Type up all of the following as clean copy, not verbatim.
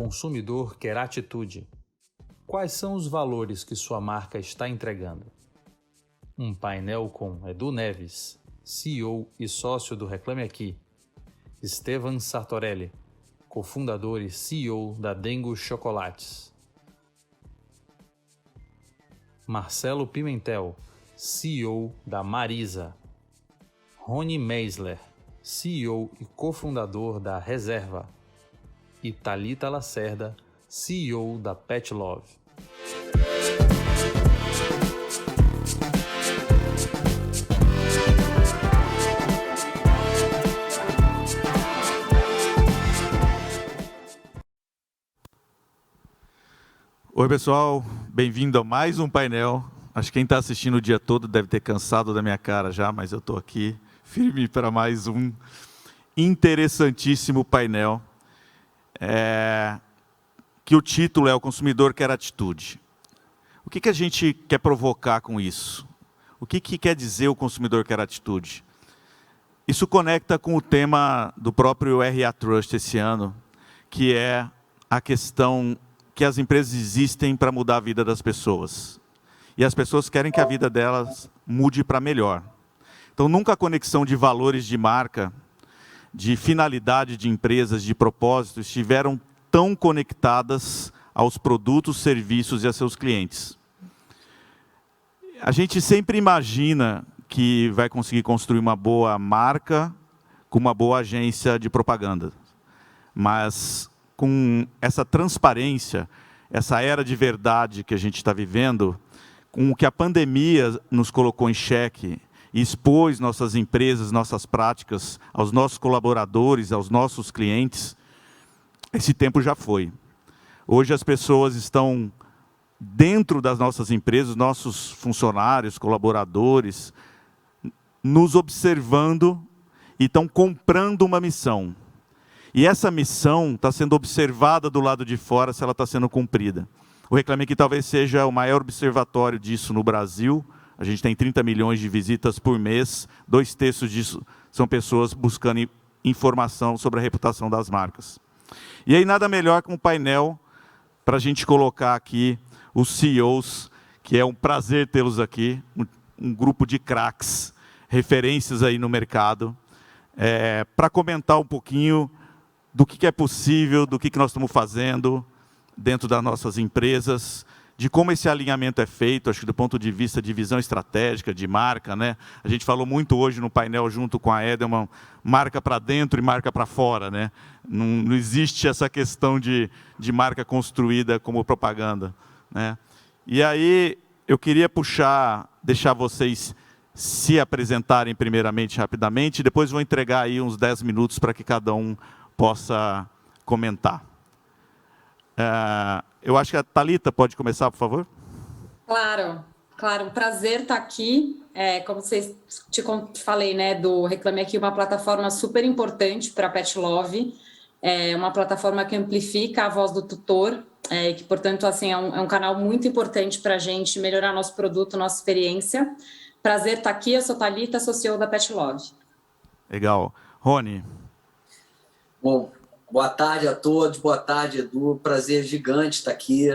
consumidor quer atitude. Quais são os valores que sua marca está entregando? Um painel com Edu Neves, CEO e sócio do Reclame Aqui, Estevan Sartorelli, cofundador e CEO da Dengo Chocolates, Marcelo Pimentel, CEO da Marisa, Rony Meisler, CEO e cofundador da Reserva, e Thalita Lacerda, CEO da Pet Love. Oi, pessoal, bem-vindo a mais um painel. Acho que quem está assistindo o dia todo deve ter cansado da minha cara já, mas eu estou aqui firme para mais um interessantíssimo painel. Que o título é O Consumidor Quer Atitude. O que a gente quer provocar com isso? O que quer dizer o consumidor quer atitude? Isso conecta com o tema do próprio RA Trust esse ano, que é a questão que as empresas existem para mudar a vida das pessoas. E as pessoas querem que a vida delas mude para melhor. Então, nunca a conexão de valores de marca, de finalidade de empresas, de propósito, estiveram tão conectadas aos produtos, serviços e a seus clientes. A gente sempre imagina que vai conseguir construir uma boa marca com uma boa agência de propaganda. Mas com essa transparência, essa era de verdade que a gente está vivendo, com o que a pandemia nos colocou em xeque e expôs nossas empresas, nossas práticas, aos nossos colaboradores, aos nossos clientes, esse tempo já foi. Hoje as pessoas estão dentro das nossas empresas, nossos funcionários, colaboradores, nos observando e estão comprando uma missão. E essa missão está sendo observada do lado de fora se ela está sendo cumprida. O Reclame Aqui talvez seja o maior observatório disso no Brasil. A gente tem 30 milhões de visitas por mês, 2/3 disso são pessoas buscando informação sobre a reputação das marcas. E aí nada melhor que um painel para a gente colocar aqui os CEOs, que é um prazer tê-los aqui, um grupo de craques, referências aí no mercado, para comentar um pouquinho do que é possível, do que nós estamos fazendo dentro das nossas empresas, de como esse alinhamento é feito, acho que do ponto de vista de visão estratégica, de marca, né? A gente falou muito hoje no painel junto com a Edelman, marca para dentro e marca para fora, né? Não existe essa questão de marca construída como propaganda, né? E aí eu queria deixar vocês se apresentarem primeiramente, rapidamente, e depois vou entregar aí uns 10 minutos para que cada um possa comentar. Eu acho que a Thalita pode começar, por favor. Claro, um prazer estar aqui. Como te falei, né, do Reclame Aqui, uma plataforma super importante para a Pet Love, uma plataforma que amplifica a voz do tutor, que, portanto, assim, é um canal muito importante para a gente melhorar nosso produto, nossa experiência. Prazer estar aqui, eu sou Thalita, sou CEO da Pet Love. Legal. Rony. Bom, boa tarde a todos, boa tarde, Edu, prazer gigante estar aqui.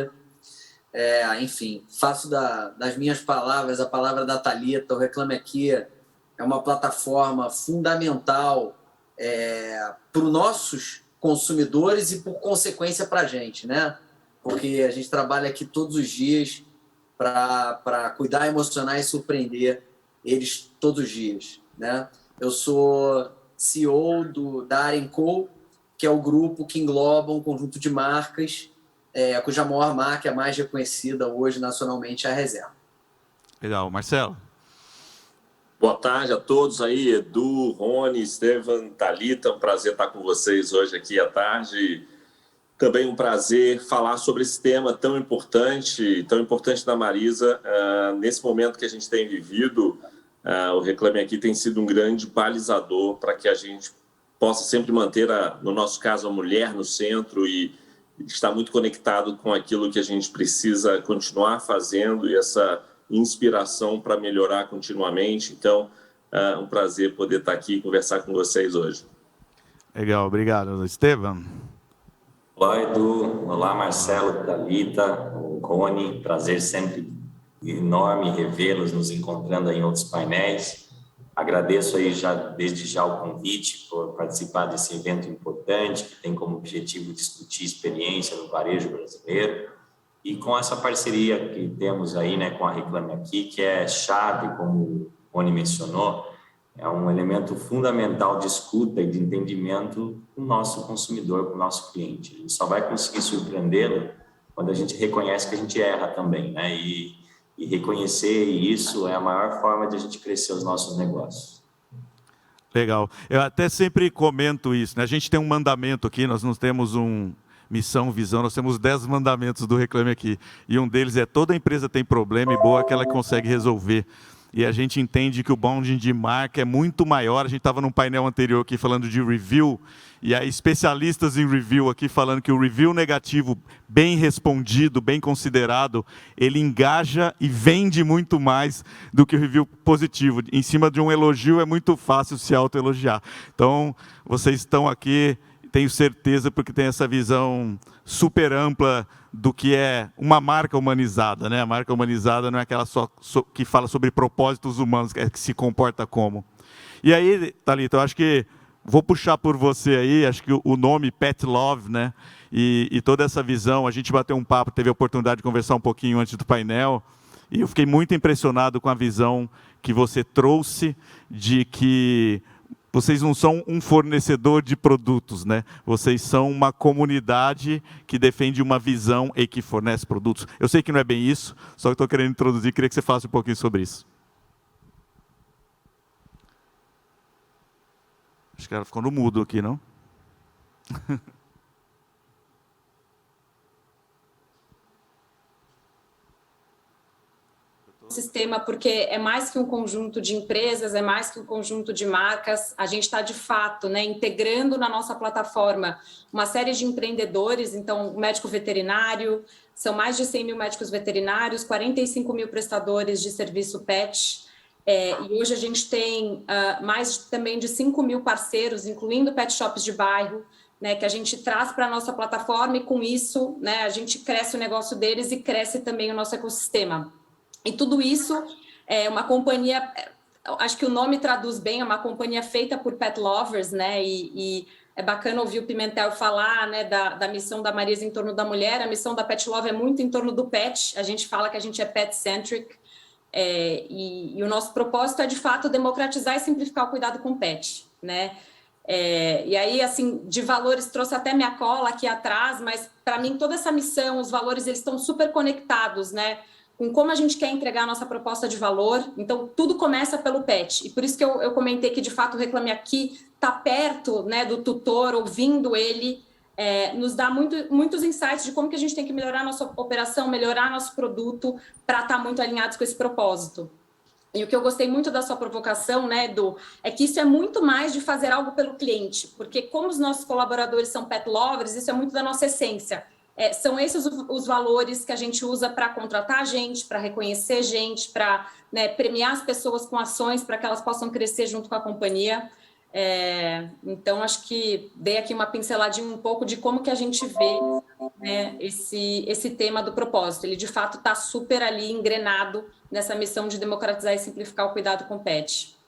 Enfim, faço das minhas palavras a palavra da Thalita. O Reclame Aqui é uma plataforma fundamental para os nossos consumidores e, por consequência, para a gente, né? Porque a gente trabalha aqui todos os dias para cuidar, emocionar e surpreender eles todos os dias, né? Eu sou CEO da Arenco, que é o grupo que engloba um conjunto de marcas, cuja maior marca, a mais reconhecida hoje nacionalmente, é a Reserva. Legal. Marcelo. Boa tarde a todos aí, Edu, Rony, Estevan, Thalita, um prazer estar com vocês hoje aqui à tarde. Também um prazer falar sobre esse tema tão importante da Marisa. Nesse momento que a gente tem vivido, o Reclame Aqui tem sido um grande balizador para que a gente possa sempre manter, no nosso caso, a mulher no centro e estar muito conectado com aquilo que a gente precisa continuar fazendo e essa inspiração para melhorar continuamente. Então, é um prazer poder estar aqui e conversar com vocês hoje. Legal, obrigado. Estevan? Olá, Edu. Olá, Marcelo, Thalita, o Rony. Prazer sempre enorme revê-los, nos encontrando aí em outros painéis. Agradeço aí desde já o convite por participar desse evento importante, que tem como objetivo discutir experiência no varejo brasileiro. E com essa parceria que temos aí, né, com a Reclame Aqui, que é chave, como o Rony mencionou, é um elemento fundamental de escuta e de entendimento do nosso consumidor, do nosso cliente. A gente só vai conseguir surpreendê-lo quando a gente reconhece que a gente erra também, né? E reconhecer isso é a maior forma de a gente crescer os nossos negócios. Legal. Eu até sempre comento isso, né? A gente tem um mandamento aqui, nós não temos missão, visão, nós temos 10 mandamentos do Reclame Aqui. E um deles é: toda empresa tem problema e boa que ela consegue resolver. E a gente entende que o bonding de marca é muito maior. A gente estava num painel anterior aqui falando de review, e há especialistas em review aqui falando que o review negativo, bem respondido, bem considerado, ele engaja e vende muito mais do que o review positivo. Em cima de um elogio é muito fácil se autoelogiar. Então, vocês estão aqui, tenho certeza, porque tem essa visão super ampla do que é uma marca humanizada, né? A marca humanizada não é aquela que fala sobre propósitos humanos, que se comporta como. E aí, Thalita, eu acho que vou puxar por você aí, acho que o nome Pet Love, né? E toda essa visão, a gente bateu um papo, teve a oportunidade de conversar um pouquinho antes do painel, e eu fiquei muito impressionado com a visão que você trouxe de que vocês não são um fornecedor de produtos, né? Vocês são uma comunidade que defende uma visão e que fornece produtos. Eu sei que não é bem isso, só que estou querendo introduzir, queria que você falasse um pouquinho sobre isso. Acho que ela ficou no mudo aqui, não? Sistema, porque é mais que um conjunto de empresas, é mais que um conjunto de marcas. A gente está, de fato, né, integrando na nossa plataforma uma série de empreendedores. Então, o médico veterinário, são mais de 100 mil médicos veterinários, 45 mil prestadores de serviço PET. E hoje a gente tem mais também de 5 mil parceiros, incluindo pet shops de bairro, né, que a gente traz para a nossa plataforma, e com isso, né, a gente cresce o negócio deles e cresce também o nosso ecossistema. E tudo isso é uma companhia, acho que o nome traduz bem, é uma companhia feita por pet lovers, né? E é bacana ouvir o Pimentel falar, né, da missão da Marisa em torno da mulher. A missão da Pet Love é muito em torno do pet. A gente fala que a gente é pet-centric. E o nosso propósito é, de fato, democratizar e simplificar o cuidado com o pet, né? E aí, assim, de valores, trouxe até minha cola aqui atrás, mas, para mim, toda essa missão, os valores, eles estão super conectados, né? Com como a gente quer entregar a nossa proposta de valor. Então, tudo começa pelo pet. E por isso que eu comentei que, de fato, o Reclame Aqui está perto, né, do tutor, ouvindo ele, nos dá muitos insights de como que a gente tem que melhorar a nossa operação, melhorar nosso produto, para estar muito alinhados com esse propósito. E o que eu gostei muito da sua provocação, né, Edu, é que isso é muito mais de fazer algo pelo cliente, porque como os nossos colaboradores são pet lovers, isso é muito da nossa essência. São esses os valores que a gente usa para contratar gente, para reconhecer gente, para, né, premiar as pessoas com ações para que elas possam crescer junto com a companhia. Então, acho que dei aqui uma pinceladinha um pouco de como que a gente vê, né, esse tema do propósito. Ele, de fato, está super ali engrenado nessa missão de democratizar e simplificar o cuidado com o pet.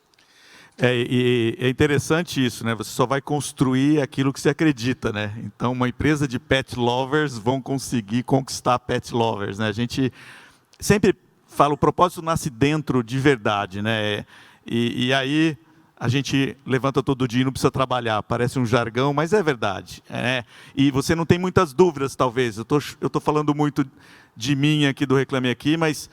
E é interessante isso, né? Você só vai construir aquilo que você acredita, né? Então, uma empresa de pet lovers vão conseguir conquistar pet lovers, né? A gente sempre fala, o propósito nasce dentro de verdade, né? E aí a gente levanta todo dia e não precisa trabalhar. Parece um jargão, mas é verdade. E você não tem muitas dúvidas, talvez. Eu tô falando muito de mim aqui, do Reclame Aqui, mas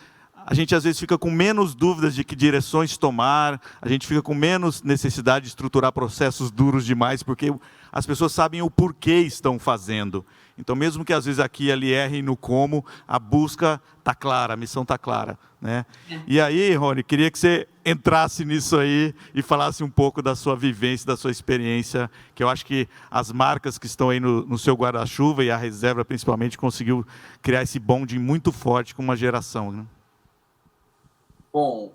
a gente às vezes fica com menos dúvidas de que direções tomar, a gente fica com menos necessidade de estruturar processos duros demais, porque as pessoas sabem o porquê estão fazendo. Então, mesmo que às vezes aqui e ali errem no como, a busca está clara, a missão está clara, né? E aí, Rony, queria que você entrasse nisso aí e falasse um pouco da sua vivência, da sua experiência, que eu acho que as marcas que estão aí no seu guarda-chuva, e a Reserva principalmente, conseguiu criar esse bonding muito forte com uma geração, né? Bom,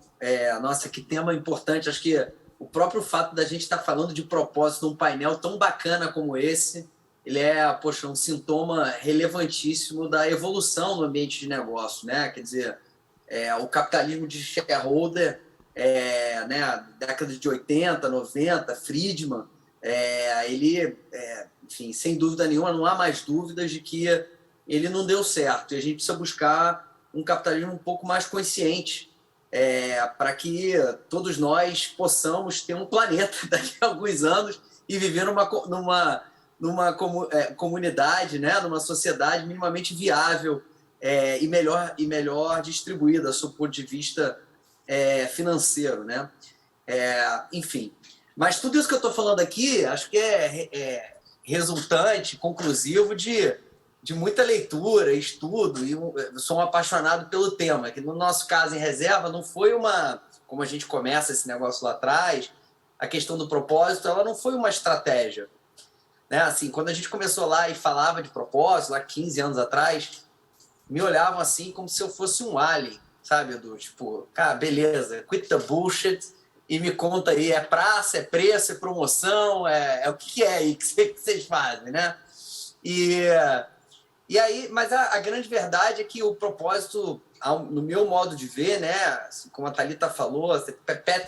nossa, que tema importante. Acho que o próprio fato da gente estar falando de propósito num painel tão bacana como esse ele é, poxa, um sintoma relevantíssimo da evolução do ambiente de negócio, né? Quer dizer, o capitalismo de shareholder, né, década de 80, 90, Friedman, enfim, sem dúvida nenhuma, não há mais dúvidas de que ele não deu certo. E a gente precisa buscar um capitalismo um pouco mais consciente, para que todos nós possamos ter um planeta daqui a alguns anos e viver numa comunidade, né, numa sociedade minimamente viável e melhor distribuída, do ponto de vista financeiro, né? Enfim. Mas tudo isso que eu estou falando aqui, acho que é resultante, conclusivo de muita leitura, estudo, e eu sou um apaixonado pelo tema, que no nosso caso em reserva não foi como a gente começa esse negócio lá atrás, a questão do propósito, ela não foi uma estratégia, né? Assim, quando a gente começou lá e falava de propósito, lá 15 anos atrás, me olhavam assim como se eu fosse um alien, sabe, Edu? Tipo, cara, beleza, quit the bullshit e me conta aí, é praça, é preço, é promoção, o que é aí que vocês fazem, né? E aí, mas a grande verdade é que o propósito, no meu modo de ver, né, assim, como a Thalita falou,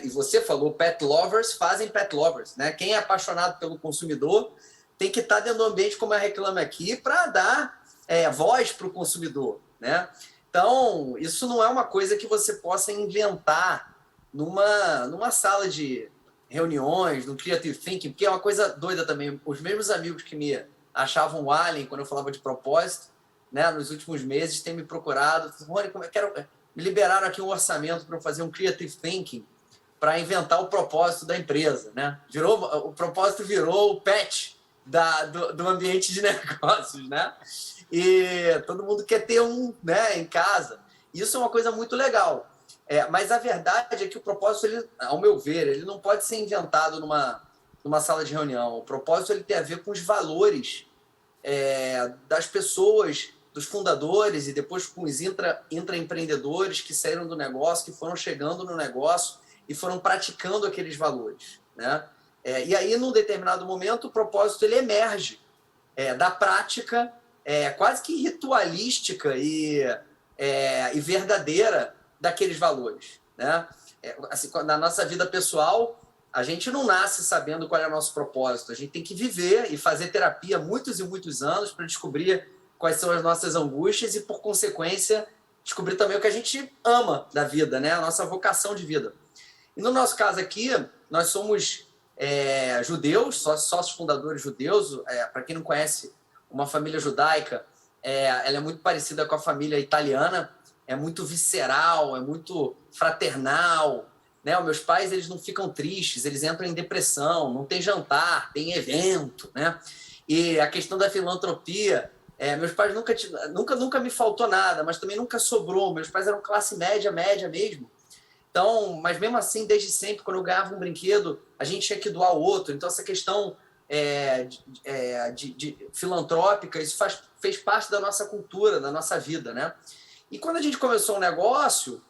e você falou, pet lovers fazem pet lovers, né? Quem é apaixonado pelo consumidor tem que estar dentro do ambiente como a Reclame Aqui para dar voz para o consumidor, né? Então, isso não é uma coisa que você possa inventar numa sala de reuniões, no Creative Thinking, porque é uma coisa doida também. Os mesmos amigos que me achavam um alien quando eu falava de propósito, né, nos últimos meses, têm me procurado. Rony, me liberaram aqui um orçamento para fazer um Creative Thinking para inventar o propósito da empresa, né? O propósito virou o patch do ambiente de negócios, né? E todo mundo quer ter né, em casa. Isso é uma coisa muito legal. Mas a verdade é que o propósito, ao meu ver, ele não pode ser inventado numa sala de reunião. O propósito ele tem a ver com os valores das pessoas, dos fundadores e depois com os intraempreendedores que saíram do negócio, que foram chegando no negócio e foram praticando aqueles valores, né? E aí, num determinado momento, o propósito ele emerge da prática quase que ritualística e verdadeira daqueles valores, né? Assim, na nossa vida pessoal, a gente não nasce sabendo qual é o nosso propósito. A gente tem que viver e fazer terapia muitos e muitos anos para descobrir quais são as nossas angústias e, por consequência, descobrir também o que a gente ama da vida, né? A nossa vocação de vida. E no nosso caso aqui, nós somos judeus, sócios fundadores judeus. Para quem não conhece, uma família judaica, ela é muito parecida com a família italiana, é muito visceral, é muito fraternal, né? Os meus pais, eles não ficam tristes, eles entram em depressão, não tem jantar, tem evento, né? E a questão da filantropia, meus pais nunca me faltou nada, mas também nunca sobrou. Meus pais eram classe média mesmo. Então, mas mesmo assim, desde sempre, quando eu ganhava um brinquedo, a gente tinha que doar o outro. Então, essa questão de filantrópica, isso fez parte da nossa cultura, da nossa vida, né? E quando a gente começou um negócio,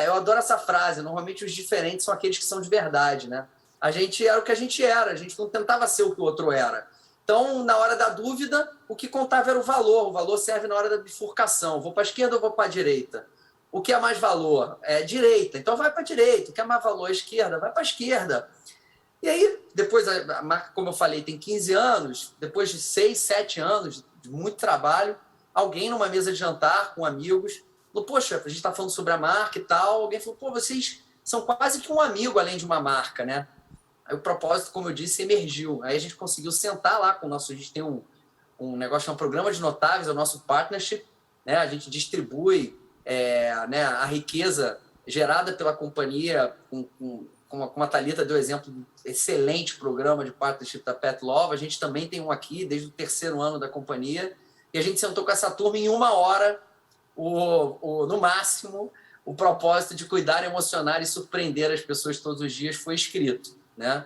eu adoro essa frase, normalmente os diferentes são aqueles que são de verdade, né? A gente era o que a gente era, a gente não tentava ser o que o outro era. Então, na hora da dúvida, o que contava era o valor serve na hora da bifurcação, vou para a esquerda ou vou para a direita? O que é mais valor? Direita, então vai para a direita. O que é mais valor? Esquerda, vai para a esquerda. E aí, depois, a marca, como eu falei, tem 15 anos, depois de 6, 7 anos de muito trabalho, alguém numa mesa de jantar com amigos falou, poxa, a gente está falando sobre a marca e tal, alguém falou, pô, vocês são quase que um amigo além de uma marca, né? Aí o propósito, como eu disse, emergiu. Aí a gente conseguiu sentar lá com o nosso... A gente tem um negócio, um programa de notáveis, é o nosso partnership, né? A gente distribui né, a riqueza gerada pela companhia, como a Thalita deu exemplo, um excelente programa de partnership da Pet Love. A gente também tem um aqui, desde o 3º ano da companhia, e a gente sentou com essa turma em 1 hora, no máximo, o propósito de cuidar, emocionar e surpreender as pessoas todos os dias foi escrito, né?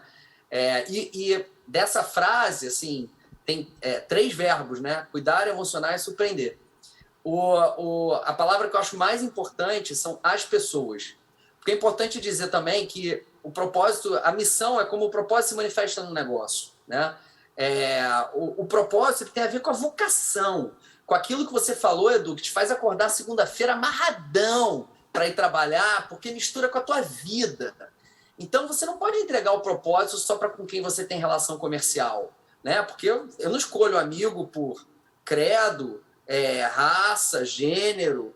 E dessa frase, assim, tem 3 verbos, né? Cuidar, emocionar e surpreender. A palavra que eu acho mais importante são as pessoas. Porque é importante dizer também que o propósito, a missão é como o propósito se manifesta no negócio, né? O propósito ele tem a ver com a vocação, com aquilo que você falou, Edu, que te faz acordar segunda-feira amarradão para ir trabalhar, porque mistura com a tua vida. Então, você não pode entregar o propósito só para com quem você tem relação comercial, né? Porque eu não escolho amigo por credo, raça, gênero,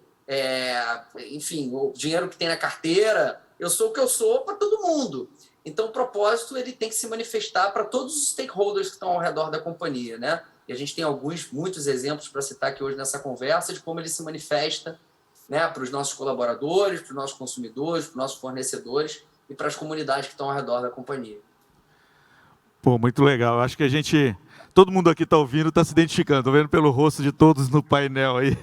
enfim, o dinheiro que tem na carteira. Eu sou o que eu sou para todo mundo. Então, o propósito ele tem que se manifestar para todos os stakeholders que estão ao redor da companhia, né? E a gente tem muitos exemplos para citar aqui hoje nessa conversa de como ele se manifesta, né, para os nossos colaboradores, para os nossos consumidores, para os nossos fornecedores e para as comunidades que estão ao redor da companhia. Pô, muito legal. Acho que todo mundo aqui está ouvindo, está se identificando. Estou vendo pelo rosto de todos no painel aí.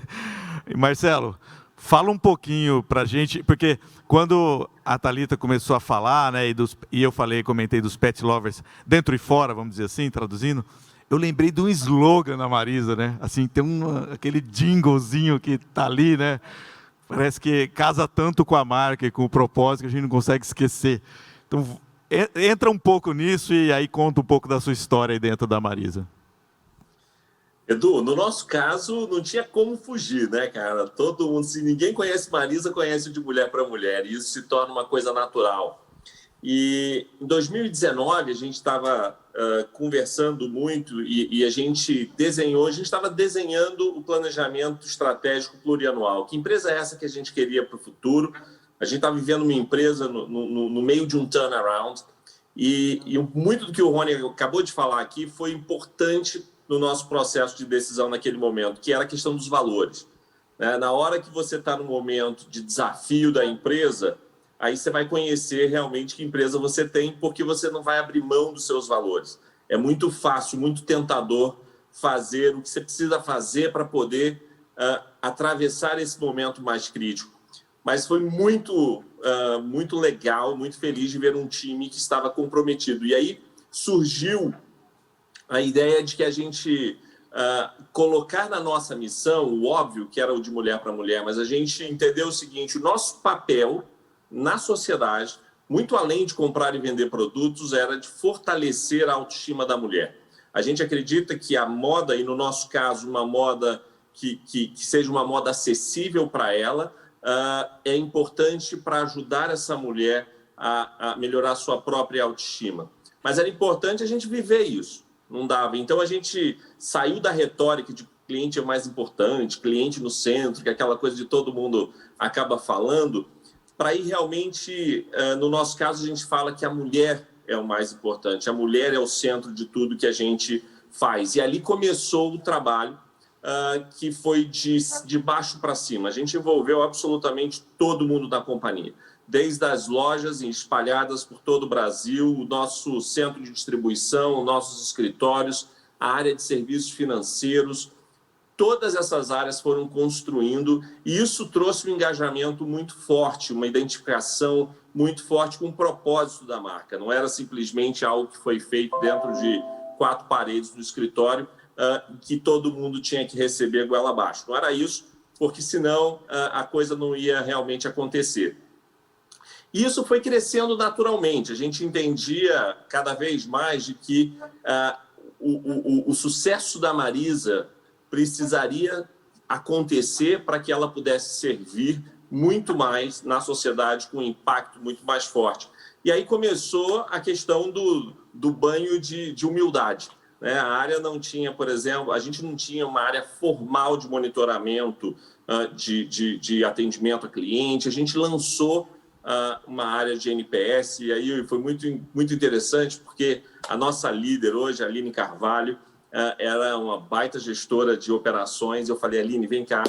E Marcelo, fala um pouquinho para a gente, porque quando a Thalita começou a falar, né, e eu comentei dos pet lovers dentro e fora, vamos dizer assim, traduzindo, eu lembrei de um slogan na Marisa, né? Assim, tem aquele jinglezinho que está ali, né? Parece que casa tanto com a marca e com o propósito que a gente não consegue esquecer. Então, entra um pouco nisso e aí conta um pouco da sua história aí dentro da Marisa. Edu, no nosso caso, não tinha como fugir, né, cara? Todo mundo, se ninguém conhece Marisa, conhece de mulher para mulher, e isso se torna uma coisa natural. E em 2019, a gente estava conversando muito e a gente estava desenhando o planejamento estratégico plurianual. Que empresa é essa que a gente queria para o futuro? A gente está vivendo uma empresa no meio de um turnaround e muito do que o Rony acabou de falar aqui foi importante no nosso processo de decisão naquele momento, que era a questão dos valores. Na hora que você está no momento de desafio da empresa, aí você vai conhecer realmente que empresa você tem, porque você não vai abrir mão dos seus valores. É muito fácil, muito tentador fazer o que você precisa fazer para poder atravessar esse momento mais crítico. Mas foi muito legal, muito feliz de ver um time que estava comprometido. E aí surgiu a ideia de que a gente colocar na nossa missão, o óbvio que era o de mulher para mulher, mas a gente entendeu o seguinte: o nosso papel na sociedade, muito além de comprar e vender produtos, era de fortalecer a autoestima da mulher. A gente acredita que a moda, e no nosso caso, uma moda que seja uma moda acessível para ela, é importante para ajudar essa mulher a melhorar a sua própria autoestima. Mas era importante a gente viver isso, não dava. Então a gente saiu da retórica de cliente é mais importante, cliente no centro, que é aquela coisa de todo mundo acaba falando, para ir realmente, no nosso caso, a gente fala que a mulher é o mais importante, a mulher é o centro de tudo que a gente faz. E ali começou o trabalho que foi de baixo para cima. A gente envolveu absolutamente todo mundo da companhia, desde as lojas espalhadas por todo o Brasil, o nosso centro de distribuição, nossos escritórios, a área de serviços financeiros. Todas essas áreas foram construindo e isso trouxe um engajamento muito forte, uma identificação muito forte com o propósito da marca. Não era simplesmente algo que foi feito dentro de 4 paredes do escritório que todo mundo tinha que receber goela abaixo. Não era isso, porque senão a coisa não ia realmente acontecer. E isso foi crescendo naturalmente. A gente entendia cada vez mais de que o sucesso da Marisa precisaria acontecer para que ela pudesse servir muito mais na sociedade, com um impacto muito mais forte. E aí começou a questão do banho de humildade. Né? A área não tinha, por exemplo, a gente não tinha uma área formal de monitoramento, de atendimento a cliente. A gente lançou uma área de NPS e aí foi muito, muito interessante, porque a nossa líder hoje, a Aline Carvalho, era uma baita gestora de operações. Eu falei, Aline, vem cá.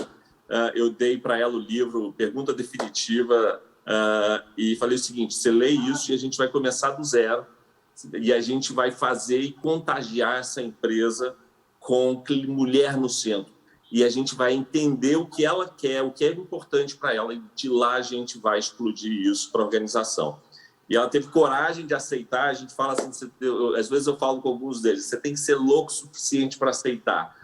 Eu dei para ela o livro Pergunta Definitiva e falei o seguinte: você lê isso e a gente vai começar do zero e a gente vai fazer e contagiar essa empresa com mulher no centro. E a gente vai entender o que ela quer, o que é importante para ela, e de lá a gente vai explodir isso para a organização. E ela teve coragem de aceitar. A gente fala assim, às vezes eu falo com alguns deles, você tem que ser louco o suficiente para aceitar.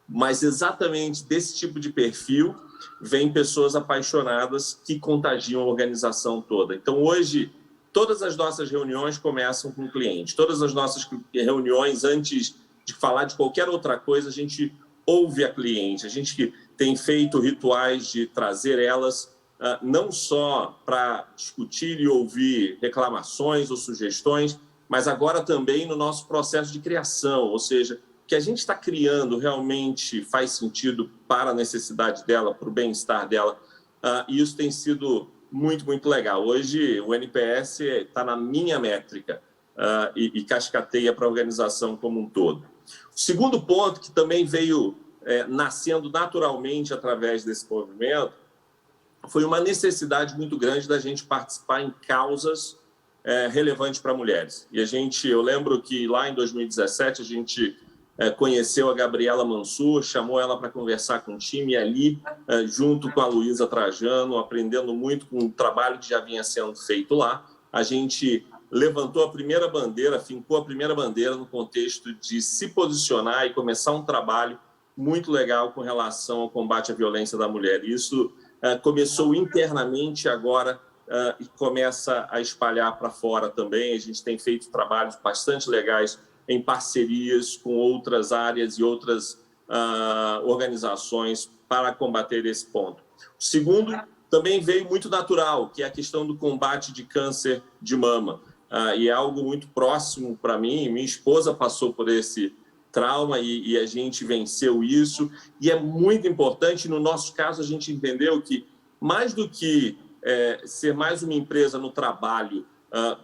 Mas exatamente desse tipo de perfil vem pessoas apaixonadas que contagiam a organização toda. Então hoje, todas as nossas reuniões começam com o cliente. Todas as nossas reuniões, antes de falar de qualquer outra coisa, a gente ouve a cliente. A gente tem feito rituais de trazer elas não só para discutir e ouvir reclamações ou sugestões, mas agora também no nosso processo de criação, ou seja, o que a gente está criando realmente faz sentido para a necessidade dela, para o bem-estar dela, e isso tem sido muito, muito legal. Hoje, o NPS está na minha métrica e cascateia para a organização como um todo. O segundo ponto, que também veio nascendo naturalmente através desse movimento, foi uma necessidade muito grande da gente participar em causas relevantes para mulheres. E eu lembro que lá em 2017 a gente conheceu a Gabriela Mansur, chamou ela para conversar com o time, e ali, junto com a Luísa Trajano, aprendendo muito com o trabalho que já vinha sendo feito lá, a gente levantou a primeira bandeira, fincou a primeira bandeira no contexto de se posicionar e começar um trabalho muito legal com relação ao combate à violência da mulher. Isso começou internamente agora e começa a espalhar para fora também. A gente tem feito trabalhos bastante legais em parcerias com outras áreas e outras organizações para combater esse ponto. O segundo também veio muito natural, que é a questão do combate de câncer de mama. E é algo muito próximo para mim. Minha esposa passou por esse trauma e a gente venceu isso. E é muito importante, no nosso caso, a gente entendeu que, mais do que ser mais uma empresa no trabalho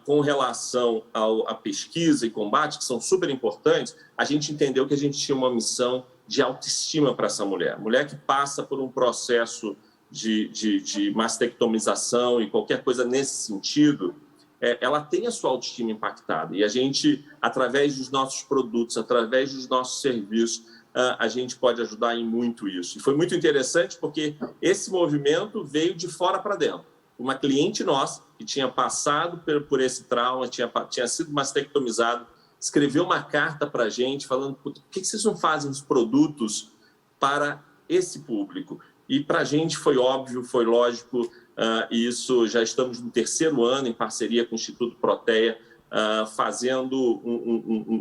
com relação à pesquisa e combate, que são super importantes, a gente entendeu que a gente tinha uma missão de autoestima para essa mulher. Mulher que passa por um processo de mastectomização e qualquer coisa nesse sentido, ela tem a sua autoestima impactada. E a gente, através dos nossos produtos, através dos nossos serviços, a gente pode ajudar em muito isso. E foi muito interessante porque esse movimento veio de fora para dentro. Uma cliente nossa, que tinha passado por esse trauma, tinha sido mastectomizado, escreveu uma carta para a gente falando: por que vocês não fazem os produtos para esse público? E para a gente foi óbvio, foi lógico, e isso já estamos no 3º ano em parceria com o Instituto Proteia, fazendo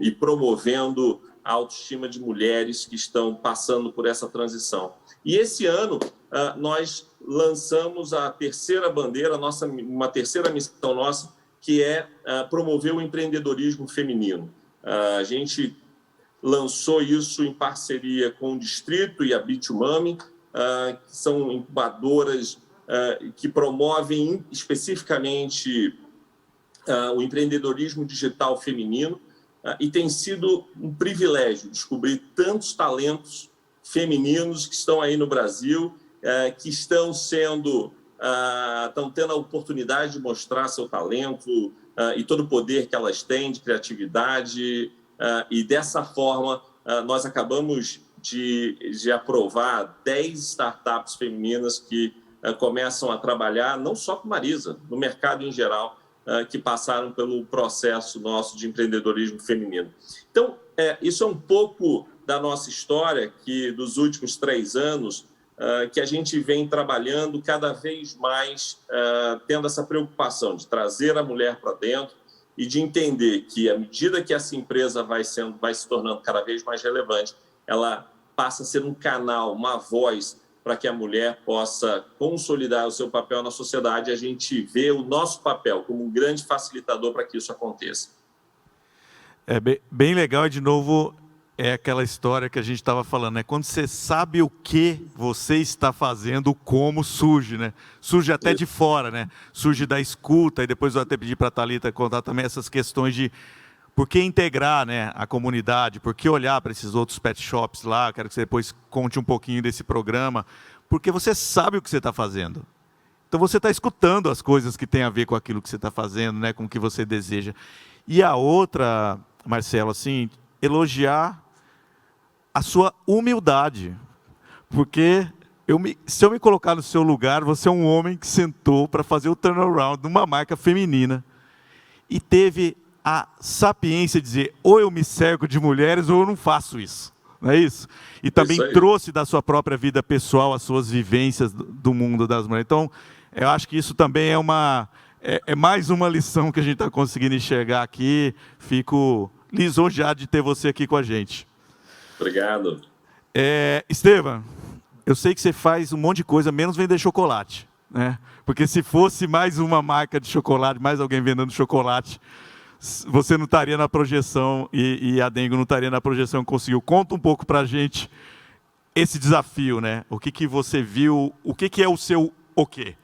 e promovendo a autoestima de mulheres que estão passando por essa transição. E esse ano nós lançamos a terceira bandeira, uma terceira missão nossa, que é promover o empreendedorismo feminino. A gente lançou isso em parceria com o Distrito e a Bit2Mami, que são incubadoras que promovem especificamente o empreendedorismo digital feminino, e tem sido um privilégio descobrir tantos talentos femininos que estão aí no Brasil, que estão tendo a oportunidade de mostrar seu talento e todo o poder que elas têm de criatividade, e dessa forma nós acabamos de aprovar 10 startups femininas que começam a trabalhar não só com Marisa, no mercado em geral, que passaram pelo processo nosso de empreendedorismo feminino. Então, isso é um pouco da nossa história, que dos últimos 3 anos, que a gente vem trabalhando cada vez mais, tendo essa preocupação de trazer a mulher para dentro e de entender que, à medida que essa empresa vai se tornando cada vez mais relevante, ela passa a ser um canal, uma voz para que a mulher possa consolidar o seu papel na sociedade. A gente vê o nosso papel como um grande facilitador para que isso aconteça. É bem legal, e de novo é aquela história que a gente estava falando, né? Quando você sabe o que você está fazendo, o como surge, né? Surge até de fora, né? Surge da escuta, e depois eu até pedi para a Thalita contar também essas questões de por que integrar, né, a comunidade, por que olhar para esses outros pet shops lá. Quero que você depois conte um pouquinho desse programa, porque você sabe o que você está fazendo. Então você está escutando as coisas que têm a ver com aquilo que você está fazendo, né, com o que você deseja. E a outra, Marcelo, assim, elogiar a sua humildade, porque se eu me colocar no seu lugar, você é um homem que sentou para fazer o turnaround de uma marca feminina e teve a sapiência de dizer: ou eu me cerco de mulheres ou eu não faço isso. Não é isso? E também trouxe da sua própria vida pessoal as suas vivências do mundo das mulheres. Então, eu acho que isso também é mais uma lição que a gente está conseguindo enxergar aqui. Fico lisonjeado de ter você aqui com a gente. Obrigado. Estevam, eu sei que você faz um monte de coisa, menos vender chocolate, né? Porque se fosse mais uma marca de chocolate, mais alguém vendendo chocolate, você não estaria na projeção e a Dengo não estaria na projeção que conseguiu. Conta um pouco para a gente esse desafio, né? O que você viu, o que é o seu o quê?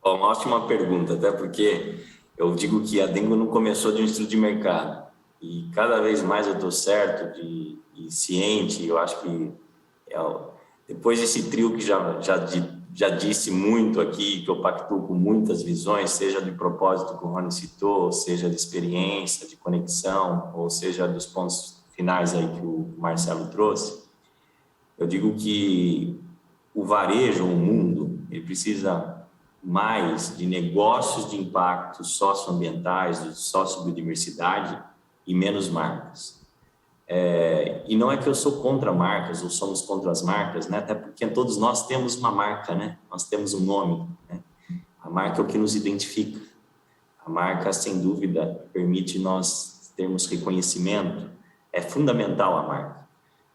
Uma ótima pergunta, até porque eu digo que a Dengo não começou de um estudo de mercado. E cada vez mais eu estou certo e ciente, eu acho que depois desse trio que já disse muito aqui, que eu pactuo com muitas visões, seja do propósito que o Rony citou, seja de experiência, de conexão, ou seja dos pontos finais aí que o Marcelo trouxe, eu digo que o varejo, o mundo, ele precisa mais de negócios de impacto socioambientais, de sociobiodiversidade e menos marcas. E não é que eu sou contra marcas ou somos contra as marcas, né? Até porque todos nós temos uma marca, né? Nós temos um nome, né? A marca é o que nos identifica. A marca, sem dúvida, permite nós termos reconhecimento. É fundamental a marca.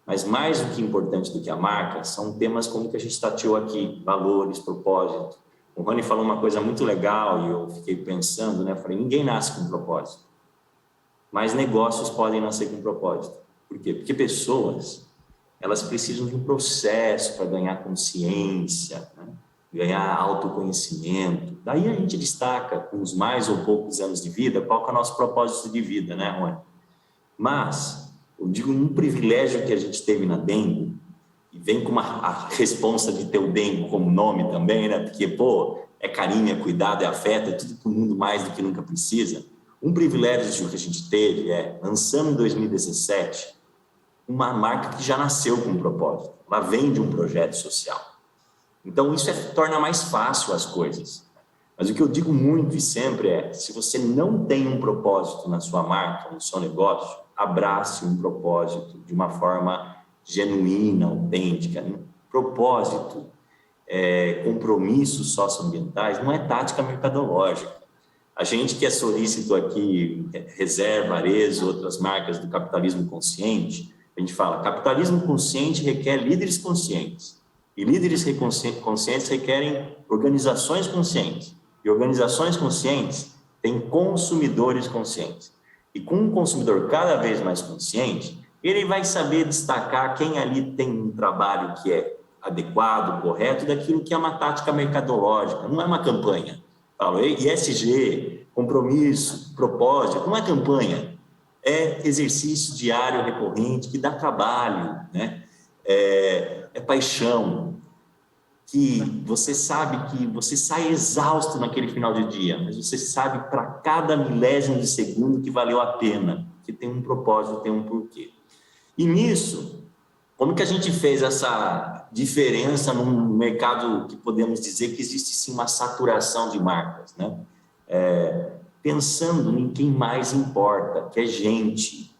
Mas mais do que importante do que a marca são temas como que a gente tateou aqui, valores, propósito. O Rony falou uma coisa muito legal e eu fiquei pensando, né? Eu falei, ninguém nasce com propósito. Mas negócios podem nascer com propósito. Por quê? Porque pessoas, elas precisam de um processo para ganhar consciência, né? Ganhar autoconhecimento. Daí a gente destaca, com os mais ou poucos anos de vida, qual que é o nosso propósito de vida, né, Rony? Mas, eu digo, um privilégio que a gente teve na Dengo, e vem com a responsa de ter o Dengo como nome também, né? Porque, é carinho, é cuidado, é afeto, é tudo para o mundo mais do que nunca precisa. Um privilégio que a gente teve lançando em 2017, uma marca que já nasceu com um propósito. Ela vem de um projeto social. Então, isso torna mais fácil as coisas. Mas o que eu digo muito e sempre se você não tem um propósito na sua marca, no seu negócio, abrace um propósito de uma forma genuína, autêntica. Propósito, compromissos socioambientais, não é tática mercadológica. A gente que é solícito aqui, Reserva, Arezzo, outras marcas do capitalismo consciente, a gente fala, capitalismo consciente requer líderes conscientes. E líderes conscientes requerem organizações conscientes. E organizações conscientes têm consumidores conscientes. E com um consumidor cada vez mais consciente, ele vai saber destacar quem ali tem um trabalho que é adequado, correto, daquilo que é uma tática mercadológica, não é uma campanha. Falo, ESG, compromisso, propósito, não é campanha, é exercício diário recorrente que dá trabalho, né? É paixão, que você sabe que você sai exausto naquele final de dia, mas você sabe para cada milésimo de segundo que valeu a pena, que tem um propósito, tem um porquê. E nisso, como que a gente fez essa diferença num mercado que podemos dizer que existe sim uma saturação de marcas, né? Pensando em quem mais importa, que é gente,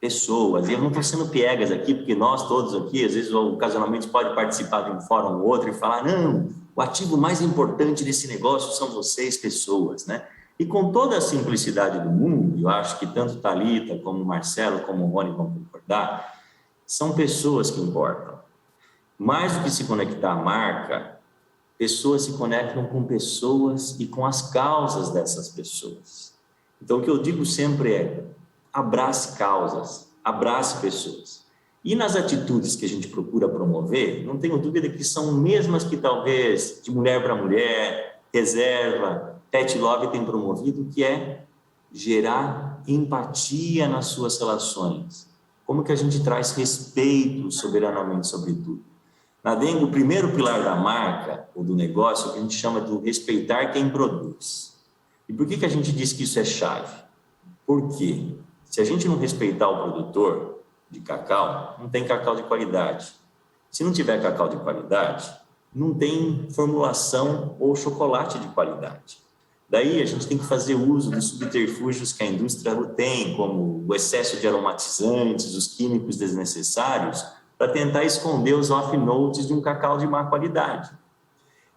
pessoas. E eu não estou sendo piegas aqui, porque nós todos aqui, às vezes, ocasionalmente, pode participar de um fórum ou outro e falar, não, o ativo mais importante desse negócio são vocês, pessoas, né? E com toda a simplicidade do mundo, eu acho que tanto Thalita, como o Marcelo, como o Rony vão concordar, são pessoas que importam. Mais do que se conectar à marca, pessoas se conectam com pessoas e com as causas dessas pessoas. Então, o que eu digo sempre abrace causas, abrace pessoas. E nas atitudes que a gente procura promover, não tenho dúvida que são mesmas que talvez de mulher para mulher, Reserva, Pet Love tem promovido, que é gerar empatia nas suas relações. Como que a gente traz respeito soberanamente sobre tudo? Na Dengo, o primeiro pilar da marca ou do negócio é o que a gente chama de respeitar quem produz. E por que a gente diz que isso é chave? Porque se a gente não respeitar o produtor de cacau, não tem cacau de qualidade. Se não tiver cacau de qualidade, não tem formulação ou chocolate de qualidade. Daí a gente tem que fazer uso dos subterfúgios que a indústria tem, como o excesso de aromatizantes, os químicos desnecessários, para tentar esconder os off-notes de um cacau de má qualidade.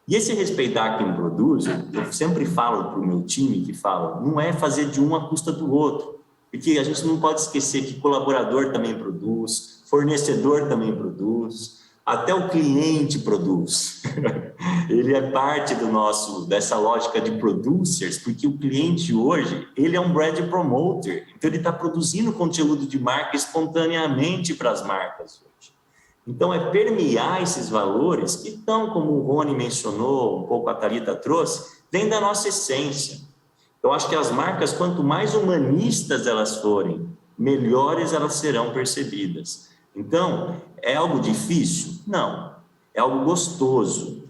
E esse respeitar quem produz, eu sempre falo para o meu time que fala, não é fazer de um à custa do outro, Porque a gente não pode esquecer que colaborador também produz, fornecedor também produz, até o cliente produz. Ele é parte dessa lógica de producers, porque o cliente hoje, ele é um brand promoter, então ele está produzindo conteúdo de marca espontaneamente para as marcas hoje. Então é permear esses valores que estão, como o Rony mencionou, um pouco a Thalita trouxe, dentro da nossa essência. Eu acho que as marcas, quanto mais humanistas elas forem, melhores elas serão percebidas. Então, é algo difícil? Não. É algo gostoso.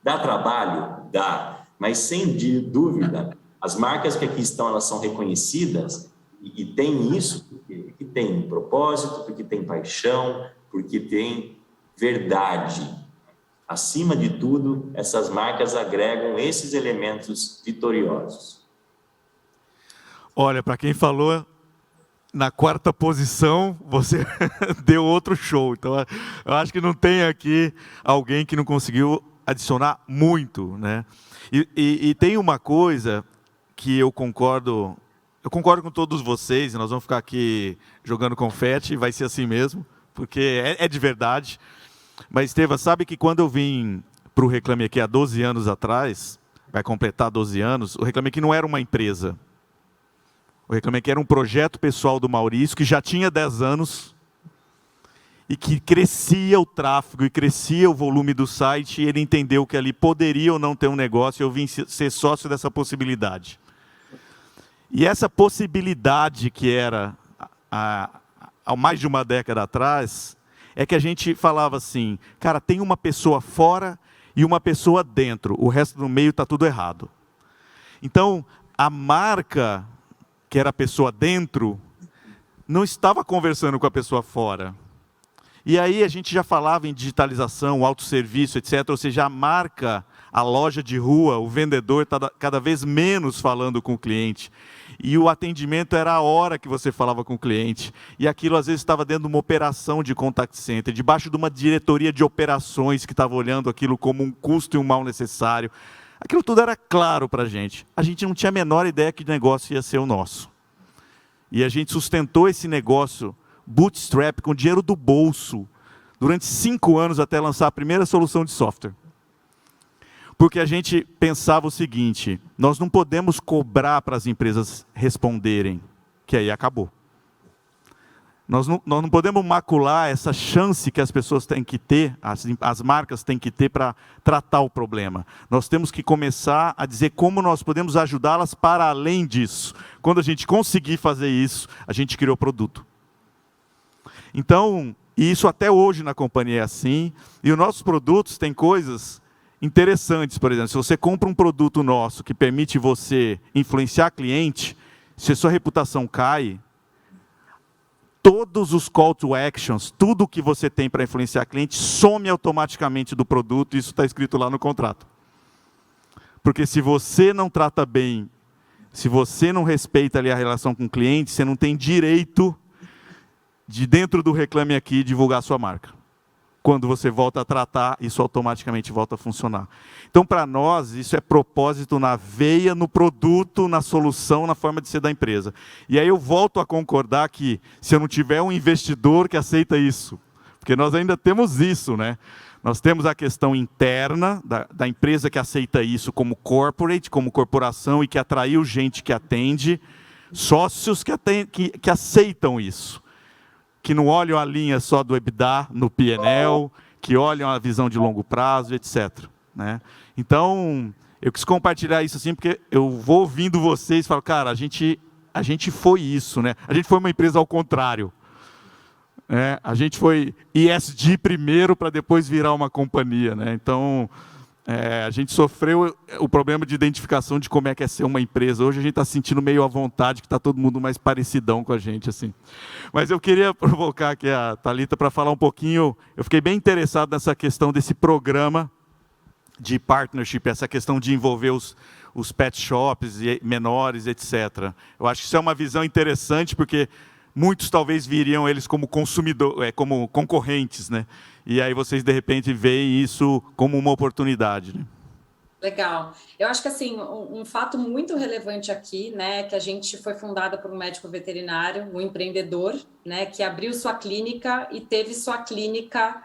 Dá trabalho? Dá. Mas, sem dúvida, as marcas que aqui estão, elas são reconhecidas e tem isso porque tem propósito, porque tem paixão, porque tem verdade. Acima de tudo, essas marcas agregam esses elementos vitoriosos. Olha, para quem falou na quarta posição, você deu outro show. Então, eu acho que não tem aqui alguém que não conseguiu adicionar muito, né? E tem uma coisa que eu concordo com todos vocês, e nós vamos ficar aqui jogando confete, vai ser assim mesmo, porque é de verdade. Mas, Estevam, sabe que quando eu vim para o Reclame Aqui há 12 anos atrás, vai completar 12 anos, o Reclame Aqui não era uma empresa. O Reclame Aqui era um projeto pessoal do Maurício, que já tinha 10 anos, e que crescia o tráfego, e crescia o volume do site, e ele entendeu que ali poderia ou não ter um negócio, e eu vim ser sócio dessa possibilidade. E essa possibilidade que era, há mais de uma década atrás, é que a gente falava assim, cara, tem uma pessoa fora e uma pessoa dentro, o resto no meio está tudo errado. Então, a marca, que era a pessoa dentro, não estava conversando com a pessoa fora. E aí a gente já falava em digitalização, autosserviço, etc. Ou seja, a marca, a loja de rua, o vendedor está cada vez menos falando com o cliente. E o atendimento era a hora que você falava com o cliente. E aquilo, às vezes, estava dentro de uma operação de contact center, debaixo de uma diretoria de operações que estava olhando aquilo como um custo e um mal necessário. Aquilo tudo era claro para a gente. A gente não tinha a menor ideia que o negócio ia ser o nosso. E a gente sustentou esse negócio bootstrap com dinheiro do bolso durante 5 anos até lançar a primeira solução de software. Porque a gente pensava o seguinte, nós não podemos cobrar para as empresas responderem, que aí acabou. Nós não podemos macular essa chance que as pessoas têm que ter, as marcas têm que ter para tratar o problema. Nós temos que começar a dizer como nós podemos ajudá-las para além disso. Quando a gente conseguir fazer isso, a gente criou produto. Então, e isso até hoje na companhia é assim, e os nossos produtos têm coisas interessantes, por exemplo, se você compra um produto nosso que permite você influenciar cliente, se a sua reputação cai, todos os call to actions, tudo que você tem para influenciar cliente, some automaticamente do produto, isso está escrito lá no contrato. Porque se você não trata bem, se você não respeita ali a relação com o cliente, você não tem direito de dentro do Reclame Aqui divulgar a sua marca. Quando você volta a tratar, isso automaticamente volta a funcionar. Então, para nós, isso é propósito na veia, no produto, na solução, na forma de ser da empresa. E aí eu volto a concordar que, se eu não tiver um investidor que aceita isso, porque nós ainda temos isso, né? Nós temos a questão interna da empresa que aceita isso como corporate, como corporação, e que atraiu gente que atende, sócios que aceitam isso. Que não olham a linha só do EBITDA no P&L, que olham a visão de longo prazo, etc. Né? Então, eu quis compartilhar isso assim, porque eu vou ouvindo vocês e falo, cara, a gente foi isso, né? A gente foi uma empresa ao contrário. Né? A gente foi ESG primeiro para depois virar uma companhia. Né? Então, a gente sofreu o problema de identificação de como é que é ser uma empresa. Hoje a gente está se sentindo meio à vontade, que está todo mundo mais parecidão com a gente. Assim. Mas eu queria provocar aqui a Thalita para falar um pouquinho. Eu fiquei bem interessado nessa questão desse programa de partnership, essa questão de envolver os pet shops menores, etc. Eu acho que isso é uma visão interessante, porque muitos talvez viriam eles como consumidor, como concorrentes, né? E aí vocês, de repente, veem isso como uma oportunidade. Né? Legal. Eu acho que assim, um fato muito relevante aqui, né, que a gente foi fundada por um médico veterinário, um empreendedor, né, que abriu sua clínica e teve sua clínica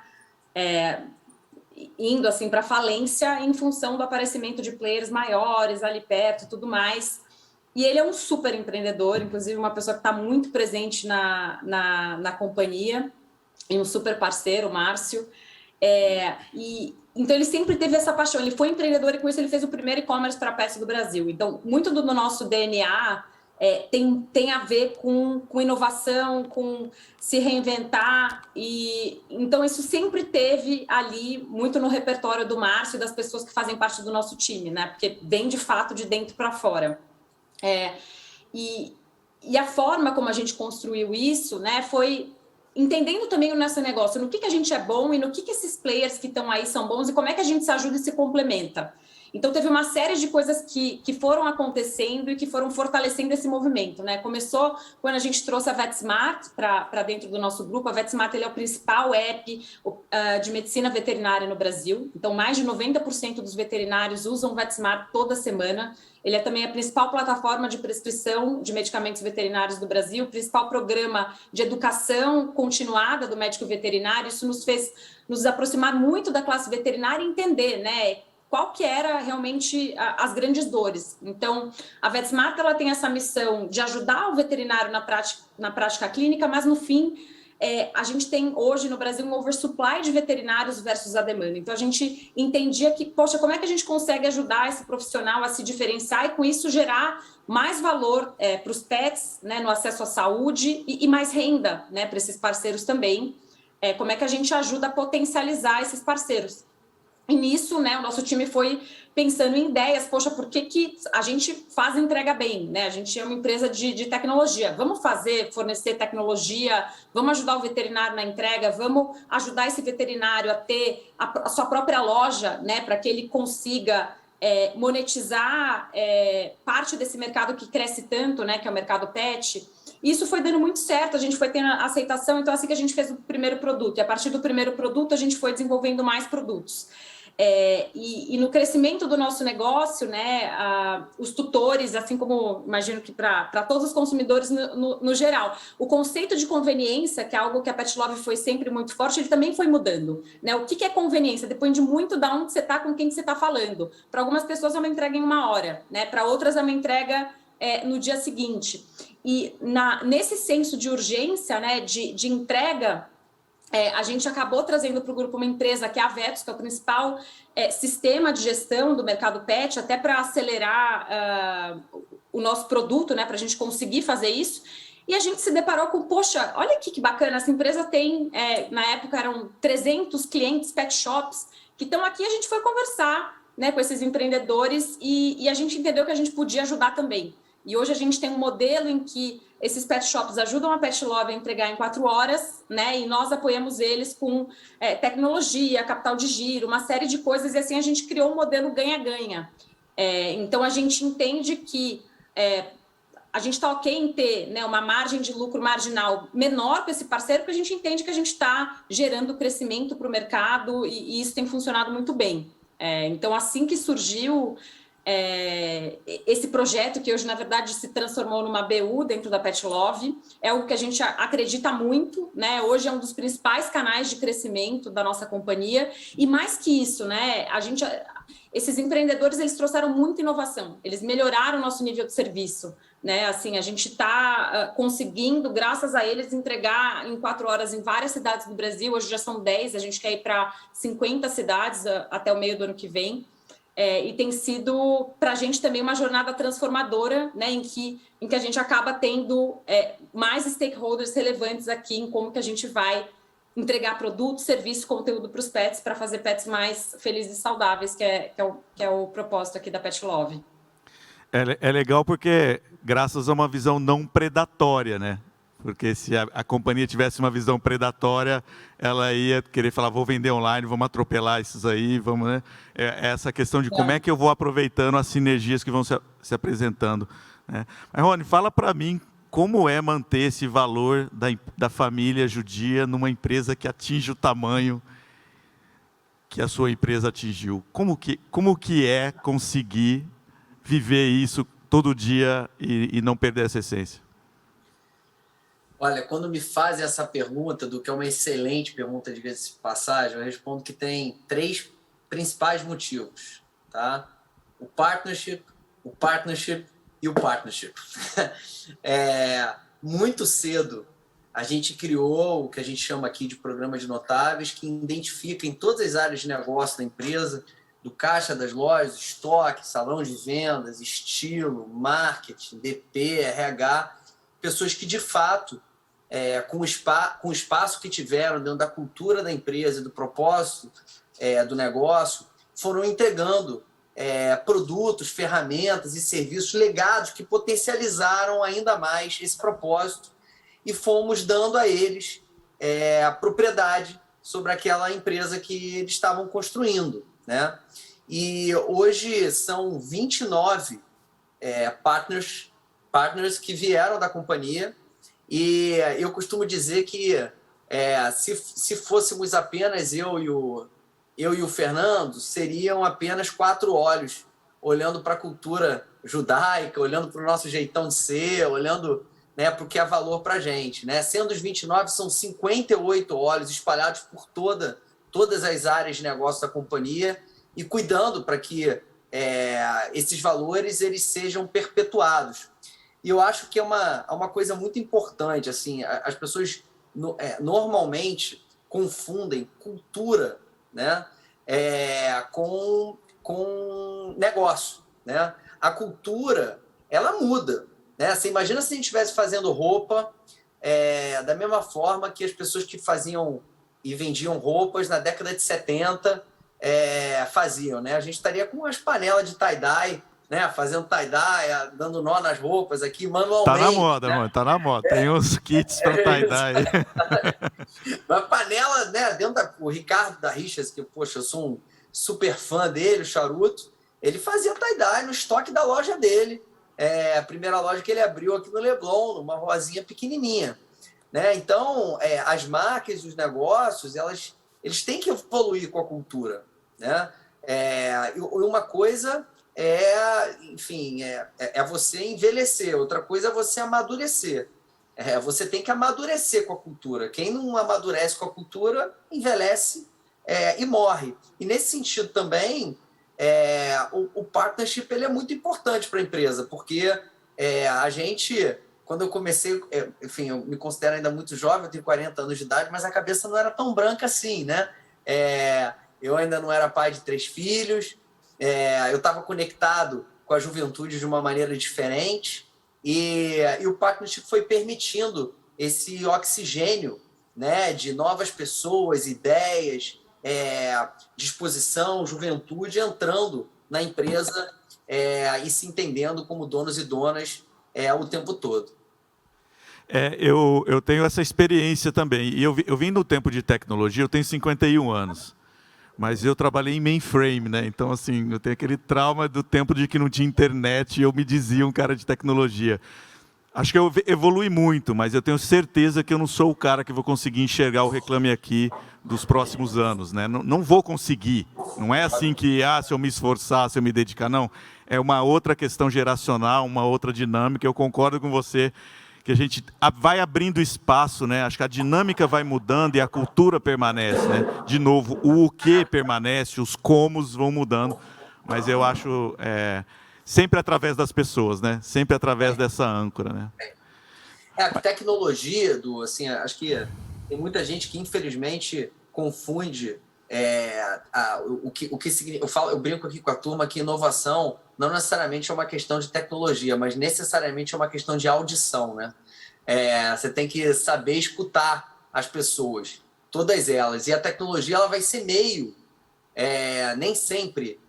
indo assim para falência em função do aparecimento de players maiores ali perto e tudo mais. E ele é um super empreendedor, inclusive uma pessoa que está muito presente na companhia, e um super parceiro, o Márcio. Então, ele sempre teve essa paixão. Ele foi empreendedor e, com isso, ele fez o primeiro e-commerce para pets do Brasil. Então, muito do nosso DNA tem a ver com inovação, com se reinventar. Então, isso sempre teve ali, muito no repertório do Márcio e das pessoas que fazem parte do nosso time, né? Porque vem, de fato, de dentro para fora. E a forma como a gente construiu isso, né, foi entendendo também o nosso negócio, no que a gente é bom e no que esses players que estão aí são bons e como é que a gente se ajuda e se complementa. Então, teve uma série de coisas que foram acontecendo e que foram fortalecendo esse movimento, né? Começou quando a gente trouxe a VetSmart para dentro do nosso grupo. A VetSmart ele é o principal app de medicina veterinária no Brasil. Então, mais de 90% dos veterinários usam o VetSmart toda semana. Ele é também a principal plataforma de prescrição de medicamentos veterinários do Brasil, o principal programa de educação continuada do médico veterinário. Isso nos fez nos aproximar muito da classe veterinária e entender, né, qual que era realmente as grandes dores. Então, a VetSmart ela tem essa missão de ajudar o veterinário na prática clínica, mas no fim, a gente tem hoje no Brasil um oversupply de veterinários versus a demanda. Então, a gente entendia que, poxa, como é que a gente consegue ajudar esse profissional a se diferenciar e, com isso, gerar mais valor para os pets, né, no acesso à saúde e mais renda, né, para esses parceiros também. Como é que a gente ajuda a potencializar esses parceiros? E nisso, né, o nosso time foi pensando em ideias, poxa, por que a gente faz entrega bem, né? A gente é uma empresa de tecnologia, vamos fornecer tecnologia, vamos ajudar o veterinário na entrega, vamos ajudar esse veterinário a ter a sua própria loja, né, para que ele consiga monetizar parte desse mercado que cresce tanto, né, que é o mercado pet. Isso foi dando muito certo, a gente foi tendo aceitação, então assim que a gente fez o primeiro produto, e a partir do primeiro produto a gente foi desenvolvendo mais produtos. E no crescimento do nosso negócio, né, os tutores, assim como imagino que para todos os consumidores no geral, o conceito de conveniência, que é algo que a Petlove foi sempre muito forte, ele também foi mudando, né? O que é conveniência? Depende muito de onde você está, com quem você está falando. Para algumas pessoas é uma entrega em 1 hora, né? Para outras é uma entrega no dia seguinte. E nesse senso de urgência, né, de entrega, a gente acabou trazendo para o grupo uma empresa que é a Vetos, que é o principal sistema de gestão do mercado pet, até para acelerar o nosso produto, né, para a gente conseguir fazer isso. E a gente se deparou com, poxa, olha aqui que bacana, essa empresa tem, na época eram 300 clientes pet shops que estão aqui. A gente foi conversar, né, com esses empreendedores e a gente entendeu que a gente podia ajudar também. E hoje a gente tem um modelo em que esses pet shops ajudam a Petlove a entregar em 4 horas, né? E nós apoiamos eles com tecnologia, capital de giro, uma série de coisas. E assim a gente criou um modelo ganha-ganha. Então a gente entende que a gente está ok em ter, né, uma margem de lucro marginal menor com esse parceiro, porque a gente entende que a gente está gerando crescimento para o mercado e isso tem funcionado muito bem. Então, assim que surgiu esse projeto, que hoje, na verdade, se transformou numa BU dentro da Petlove, é algo que a gente acredita muito, né? Hoje é um dos principais canais de crescimento da nossa companhia, e mais que isso, né? Esses empreendedores, eles trouxeram muita inovação, eles melhoraram o nosso nível de serviço, né? Assim, a gente está conseguindo, graças a eles, entregar em 4 horas em várias cidades do Brasil. Hoje já são 10, a gente quer ir para 50 cidades até o meio do ano que vem. E tem sido para a gente também uma jornada transformadora, né, em que a gente acaba tendo mais stakeholders relevantes aqui em como que a gente vai entregar produto, serviço, conteúdo para os pets, para fazer pets mais felizes e saudáveis, que é o propósito aqui da Petlove. É legal porque, graças a uma visão não predatória, né? Porque se a companhia tivesse uma visão predatória, ela ia querer falar, vou vender online, vamos atropelar esses aí, vamos, né? Essa questão de como é que eu vou aproveitando as sinergias que vão se apresentando, né? Mas, Rony, fala para mim como é manter esse valor da família judia numa empresa que atinge o tamanho que a sua empresa atingiu. Como que é conseguir viver isso todo dia e não perder essa essência? Olha, quando me fazem essa pergunta, do que é uma excelente pergunta, diga-se de passagem, eu respondo que tem 3 principais motivos, tá? O partnership e o partnership. Muito cedo, a gente criou o que a gente chama aqui de programa de notáveis, que identifica em todas as áreas de negócio da empresa, do caixa das lojas, estoque, salão de vendas, estilo, marketing, DP, RH, pessoas que, de fato, com o espaço que tiveram dentro da cultura da empresa e do propósito do negócio, foram entregando produtos, ferramentas e serviços legados que potencializaram ainda mais esse propósito e fomos dando a eles a propriedade sobre aquela empresa que eles estavam construindo, né? E hoje são 29 partners que vieram da companhia, e eu costumo dizer que se fôssemos apenas eu e o Fernando, seriam apenas 4 olhos olhando para a cultura judaica, olhando para o nosso jeitão de ser, olhando, né, para o que é valor para a gente, né? Sendo os 29, são 58 olhos espalhados por todas as áreas de negócio da companhia e cuidando para que esses valores eles sejam perpetuados. E eu acho que é uma coisa muito importante. Assim, as pessoas normalmente confundem cultura, né, com negócio, né? A cultura, ela muda, né? Você imagina se a gente estivesse fazendo roupa da mesma forma que as pessoas que faziam e vendiam roupas na década de 70 faziam, né? A gente estaria com umas panelas de tie-dye, né? Fazendo tie-dye, dando nó nas roupas aqui manualmente. Tá na moda, né? Mano, tá na moda. Tem uns kits para tie-dye. Uma panela, né? O Ricardo da Richas, que, poxa, eu sou um super fã dele, o Charuto, ele fazia tie-dye no estoque da loja dele. A primeira loja que ele abriu aqui no Leblon, numa ruazinha pequenininha, né? Então, as marcas, os negócios, eles têm que evoluir com a cultura, né? E uma coisa enfim, você envelhecer, outra coisa é você amadurecer. Você tem que amadurecer com a cultura. Quem não amadurece com a cultura, envelhece e morre. E nesse sentido também, o partnership ele é muito importante para a empresa, porque a gente, quando eu comecei, enfim, eu me considero ainda muito jovem, eu tenho 40 anos de idade, mas a cabeça não era tão branca assim, né? Eu ainda não era pai de 3 filhos, eu estava conectado com a juventude de uma maneira diferente, e o partnership foi permitindo esse oxigênio, né, de novas pessoas, ideias, disposição, juventude entrando na empresa e se entendendo como donos e donas o tempo todo. Eu tenho essa experiência também. E eu vim do tempo de tecnologia, eu tenho 51 anos. Mas eu trabalhei em mainframe, né? Então, assim, eu tenho aquele trauma do tempo de que não tinha internet e eu me dizia um cara de tecnologia. Acho que eu evolui muito, mas eu tenho certeza que eu não sou o cara que vou conseguir enxergar o Reclame Aqui dos próximos anos, né? Não vou conseguir. Não é assim que, se eu me esforçar, se eu me dedicar, não. É uma outra questão geracional, uma outra dinâmica. Eu concordo com você que a gente vai abrindo espaço, né? Acho que a dinâmica vai mudando e a cultura permanece, né? De novo, o que permanece, os comos vão mudando, mas eu acho sempre através das pessoas, né? Sempre através dessa âncora, né? A tecnologia, assim, acho que tem muita gente que infelizmente confunde o que significa. Eu brinco aqui com a turma que inovação não necessariamente é uma questão de tecnologia, mas necessariamente é uma questão de audição, né? Você tem que saber escutar as pessoas, todas elas. E a tecnologia ela vai ser meio, nem sempre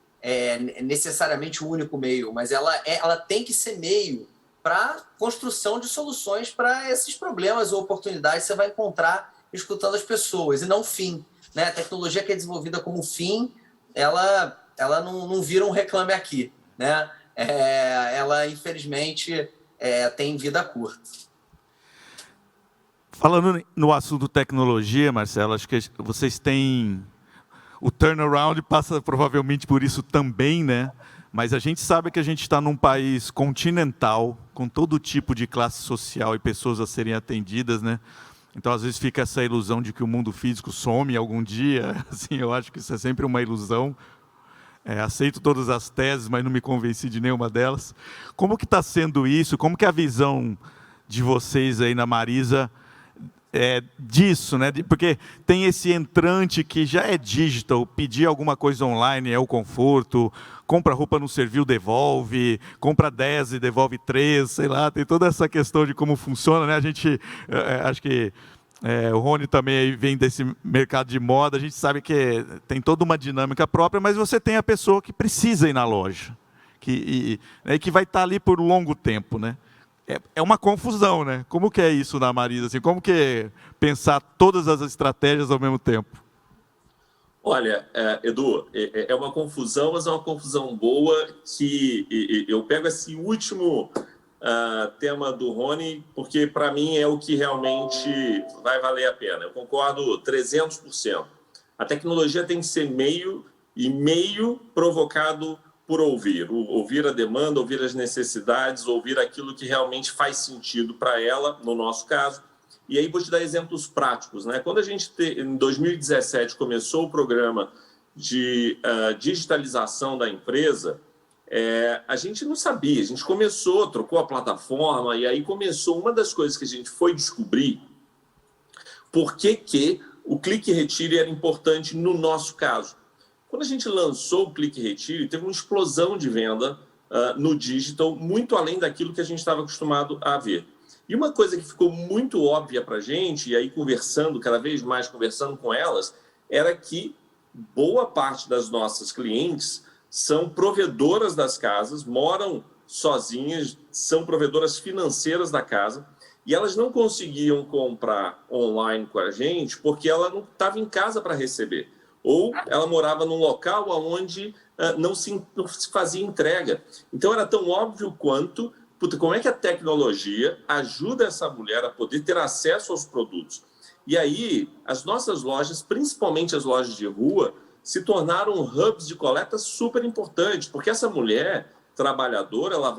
necessariamente o único meio, mas ela tem que ser meio para construção de soluções para esses problemas ou oportunidades que você vai encontrar escutando as pessoas, e não fim, né? A tecnologia que é desenvolvida como fim, ela não vira um Reclame Aqui, né? Ela, infelizmente, tem vida curta. Falando no assunto tecnologia, Marcelo, acho que vocês têm o turnaround passa provavelmente por isso também, né? Mas a gente sabe que a gente está num país continental, com todo tipo de classe social e pessoas a serem atendidas, né? Então, às vezes, fica essa ilusão de que o mundo físico some algum dia. Assim, eu acho que isso é sempre uma ilusão. Aceito todas as teses, mas não me convenci de nenhuma delas. Como que está sendo isso? Como que é a visão de vocês aí na Marisa disso, né? Porque tem esse entrante que já é digital, pedir alguma coisa online é o conforto, compra roupa não serviu, devolve, compra 10 e devolve 3, sei lá, tem toda essa questão de como funciona, né? A gente, acho que o Rony também aí vem desse mercado de moda, a gente sabe que tem toda uma dinâmica própria, mas você tem a pessoa que precisa ir na loja, que vai estar ali por um longo tempo, né? É uma confusão, né? Como que é isso na Marisa? Assim, como que é pensar todas as estratégias ao mesmo tempo? Olha, Edu, é uma confusão, mas é uma confusão boa que eu pego esse último tema do Rony, porque para mim é o que realmente vai valer a pena. Eu concordo 300%. A tecnologia tem que ser meio provocado por ouvir a demanda, ouvir as necessidades, ouvir aquilo que realmente faz sentido para ela, no nosso caso. E aí vou te dar exemplos práticos, né? Quando a gente, em 2017, começou o programa de digitalização da empresa, a gente não sabia, a gente começou, trocou a plataforma, e aí começou uma das coisas que a gente foi descobrir, por que o Clique e Retire era importante no nosso caso. Quando a gente lançou o Clique e Retire, teve uma explosão de venda no digital, muito além daquilo que a gente estava acostumado a ver. E uma coisa que ficou muito óbvia para a gente, e aí cada vez mais conversando com elas, era que boa parte das nossas clientes são provedoras das casas, moram sozinhas, são provedoras financeiras da casa, e elas não conseguiam comprar online com a gente porque ela não estava em casa para receber. Ou ela morava num local onde não se fazia entrega. Então, era tão óbvio quanto, como é que a tecnologia ajuda essa mulher a poder ter acesso aos produtos? E aí, as nossas lojas, principalmente as lojas de rua, se tornaram hubs de coleta super importantes, porque essa mulher trabalhadora, ela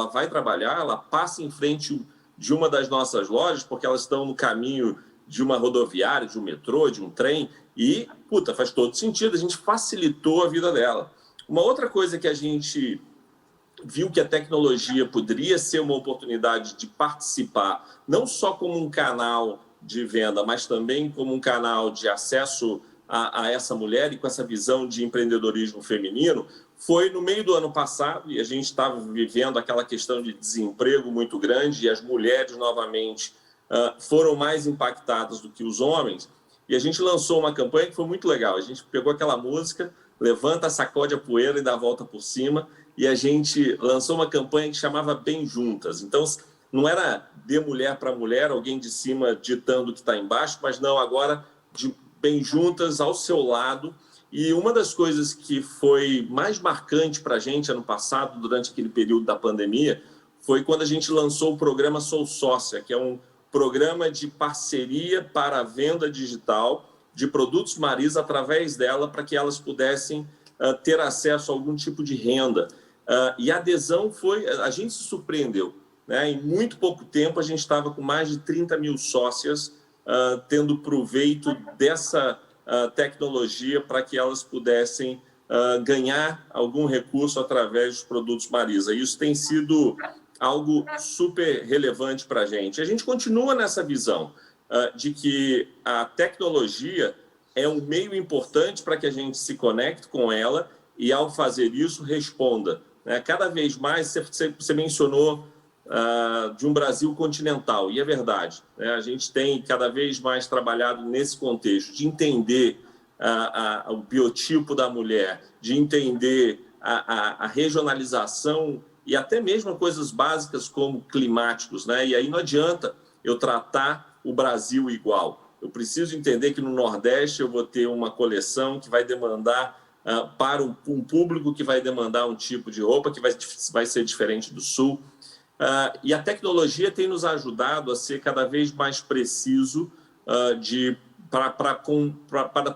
vai trabalhar, ela passa em frente de uma das nossas lojas, porque elas estão no caminho de uma rodoviária, de um metrô, de um trem, e, faz todo sentido, a gente facilitou a vida dela. Uma outra coisa que a gente viu que a tecnologia poderia ser uma oportunidade de participar, não só como um canal de venda, mas também como um canal de acesso a essa mulher e com essa visão de empreendedorismo feminino, foi no meio do ano passado, e a gente estava vivendo aquela questão de desemprego muito grande, e as mulheres, novamente, foram mais impactadas do que os homens, e a gente lançou uma campanha que foi muito legal. A gente pegou aquela música, levanta, sacode a poeira e dá a volta por cima, e a gente lançou uma campanha que chamava Bem Juntas. Então, não era de mulher para mulher, alguém de cima ditando o que está embaixo, mas não, agora de bem juntas, ao seu lado. E uma das coisas que foi mais marcante para a gente ano passado, durante aquele período da pandemia, foi quando a gente lançou o programa Sou Sócia, que é um programa de parceria para a venda digital de produtos Marisa através dela, para que elas pudessem ter acesso a algum tipo de renda. E a adesão a gente se surpreendeu, né? Em muito pouco tempo, a gente estava com mais de 30 mil sócias tendo proveito dessa tecnologia para que elas pudessem ganhar algum recurso através dos produtos Marisa. Isso tem sido algo super relevante para a gente. A gente continua nessa visão de que a tecnologia é um meio importante para que a gente se conecte com ela e, ao fazer isso, responda. Cada vez mais, você mencionou de um Brasil continental, e é verdade. A gente tem cada vez mais trabalhado nesse contexto de entender o biotipo da mulher, de entender a regionalização e até mesmo coisas básicas como climáticos, né? E aí não adianta eu tratar o Brasil igual. Eu preciso entender que no Nordeste eu vou ter uma coleção que vai demandar para um público que vai demandar um tipo de roupa que vai ser diferente do Sul. E a tecnologia tem nos ajudado a ser cada vez mais preciso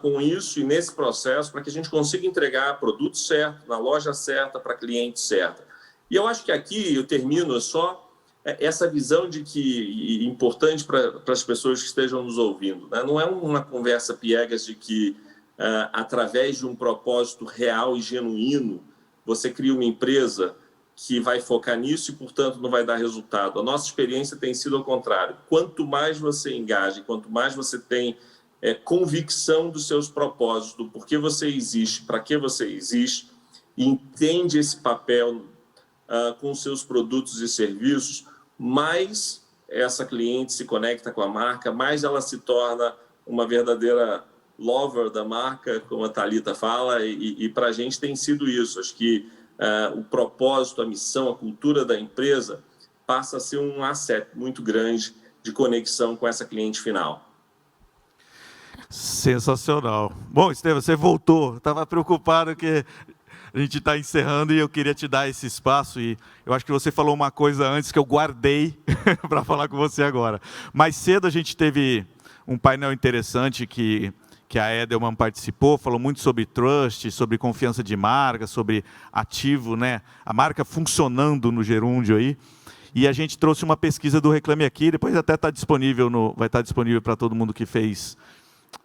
com isso e nesse processo, para que a gente consiga entregar produto certo, na loja certa, para cliente certa. E eu acho que aqui eu termino só essa visão de que, importante para as pessoas que estejam nos ouvindo, né? Não é uma conversa piegas de que, através de um propósito real e genuíno, você cria uma empresa que vai focar nisso e, portanto, não vai dar resultado. A nossa experiência tem sido ao contrário. Quanto mais você engaja, quanto mais você tem convicção dos seus propósitos, do porquê você existe, para que você existe, e entende esse papel com seus produtos e serviços, mais essa cliente se conecta com a marca, mais ela se torna uma verdadeira lover da marca, como a Thalita fala, e para a gente tem sido isso. Acho que o propósito, a missão, a cultura da empresa passa a ser um asset muito grande de conexão com essa cliente final. Sensacional. Bom, Estevam, você voltou. Estava preocupado que a gente está encerrando e eu queria te dar esse espaço. E eu acho que você falou uma coisa antes que eu guardei para falar com você agora. Mais cedo a gente teve um painel interessante que a Edelman participou, falou muito sobre trust, sobre confiança de marca, sobre ativo, né? A marca funcionando no gerúndio aí. E a gente trouxe uma pesquisa do Reclame Aqui, depois até está disponível, vai estar disponível para todo mundo que fez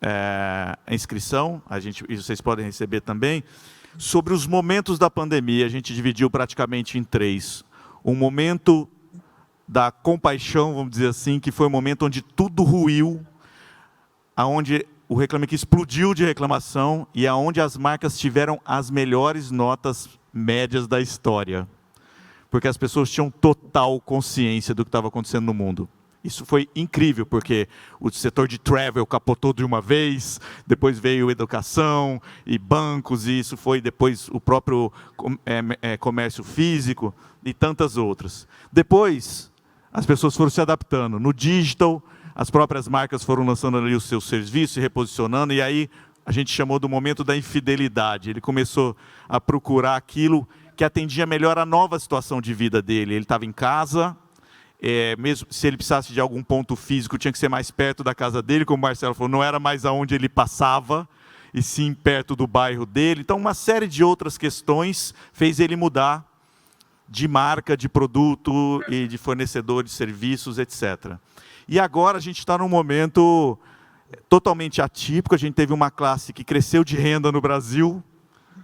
a inscrição, e vocês podem receber também, sobre os momentos da pandemia. A gente dividiu praticamente em 3. Um momento da compaixão, vamos dizer assim, que foi o momento onde tudo ruiu, aonde o Reclame Aqui explodiu de reclamação e aonde as marcas tiveram as melhores notas médias da história. Porque as pessoas tinham total consciência do que estava acontecendo no mundo. Isso foi incrível, porque o setor de travel capotou de uma vez, depois veio educação e bancos, e isso foi depois o próprio comércio físico e tantas outras. Depois, as pessoas foram se adaptando. No digital, as próprias marcas foram lançando ali os seus serviços, se reposicionando, e aí a gente chamou do momento da infidelidade. Ele começou a procurar aquilo que atendia melhor a nova situação de vida dele. Ele estava em casa, mesmo se ele precisasse de algum ponto físico, tinha que ser mais perto da casa dele, como o Marcelo falou, não era mais aonde ele passava, e sim perto do bairro dele. Então, uma série de outras questões fez ele mudar de marca, de produto e de fornecedor de serviços, etc. E agora a gente está num momento totalmente atípico. A gente teve uma classe que cresceu de renda no Brasil,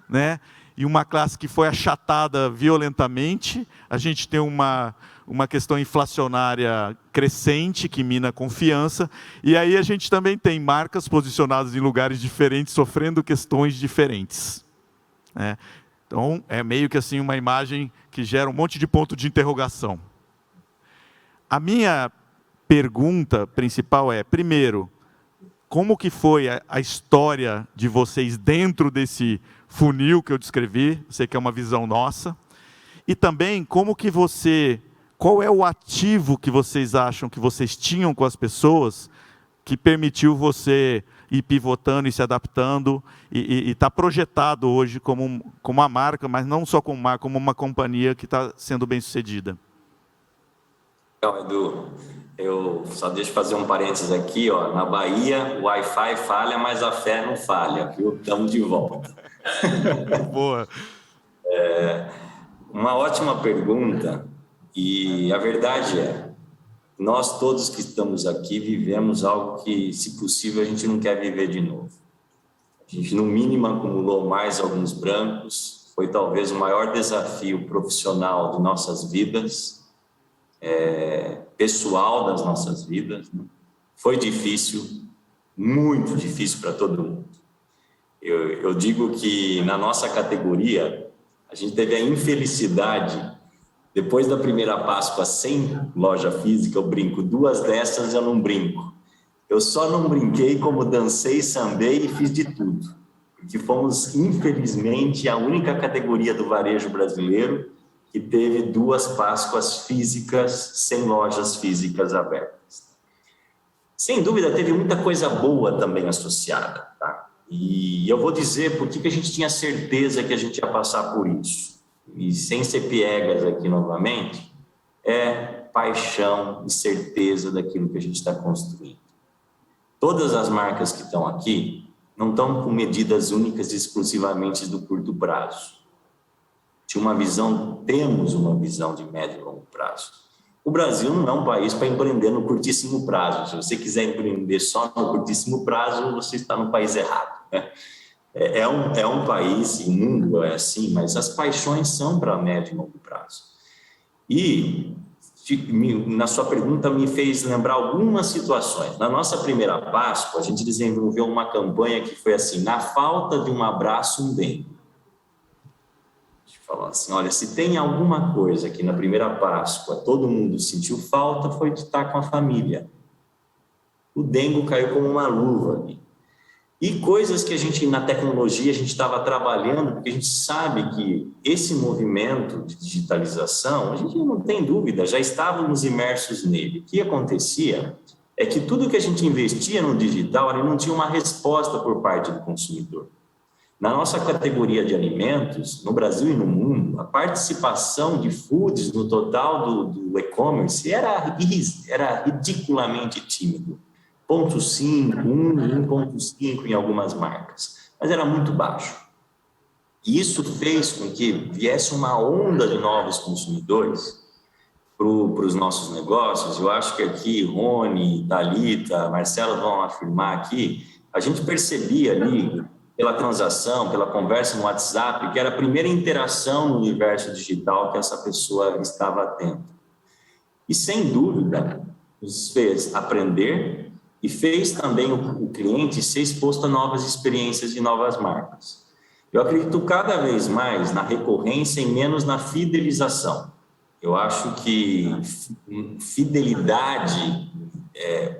né? E uma classe que foi achatada violentamente. A gente tem uma questão inflacionária crescente, que mina a confiança. E aí a gente também tem marcas posicionadas em lugares diferentes, sofrendo questões diferentes. Então, é meio que assim uma imagem que gera um monte de ponto de interrogação. A minha pergunta principal é, primeiro, como que foi a história de vocês dentro desse funil que eu descrevi? Sei que é uma visão nossa. E também, qual é o ativo que vocês acham que vocês tinham com as pessoas que permitiu você ir pivotando e se adaptando e está projetado hoje como uma marca, mas não só como marca, como uma companhia que está sendo bem sucedida? Então, Edu, eu só deixo fazer um parênteses aqui, ó. Na Bahia, o Wi-Fi falha, mas a fé não falha, viu? Estamos de volta. Boa. Uma ótima pergunta, e a verdade é, nós todos que estamos aqui vivemos algo que, se possível, a gente não quer viver de novo. A gente, no mínimo, acumulou mais alguns brancos, foi talvez o maior desafio profissional de nossas vidas, pessoal das nossas vidas, né? Foi difícil, muito difícil para todo mundo. Eu digo que na nossa categoria, a gente teve a infelicidade, depois da primeira Páscoa sem loja física, eu brinco, 2 dessas eu não brinco. Eu só não brinquei como dancei, sambei e fiz de tudo. Porque fomos, infelizmente, a única categoria do varejo brasileiro que teve 2 Páscoas físicas sem lojas físicas abertas. Sem dúvida, teve muita coisa boa também associada, tá? E eu vou dizer por que a gente tinha certeza que a gente ia passar por isso. E sem ser piegas aqui novamente, é paixão e certeza daquilo que a gente está construindo. Todas as marcas que estão aqui não estão com medidas únicas e exclusivamente do curto prazo. Temos uma visão de médio e longo prazo. O Brasil não é um país para empreender no curtíssimo prazo. Se você quiser empreender só no curtíssimo prazo, você está no país errado, né? É um país, e o mundo é assim, mas as paixões são para médio e longo prazo. E na sua pergunta me fez lembrar algumas situações. Na nossa primeira Páscoa, a gente desenvolveu uma campanha que foi assim: na falta de um abraço, um dengo. A gente falou assim: olha, se tem alguma coisa que na primeira Páscoa todo mundo sentiu falta, foi de estar com a família. O dengo caiu como uma luva ali. E coisas que na tecnologia, a gente estava trabalhando, porque a gente sabe que esse movimento de digitalização, a gente não tem dúvida, já estávamos imersos nele. O que acontecia é que tudo que a gente investia no digital, ele não tinha uma resposta por parte do consumidor. Na nossa categoria de alimentos, no Brasil e no mundo, a participação de foods no total do e-commerce era ridiculamente tímido. 0,5, 1,5 em algumas marcas, mas era muito baixo. E isso fez com que viesse uma onda de novos consumidores para os nossos negócios. Eu acho que aqui, Rony, Thalita, Marcelo vão afirmar aqui, a gente percebia ali, pela transação, pela conversa no WhatsApp, que era a primeira interação no universo digital que essa pessoa estava atenta. E, sem dúvida, nos fez aprender e fez também o cliente ser exposto a novas experiências e novas marcas. Eu acredito cada vez mais na recorrência e menos na fidelização. Eu acho que fidelidade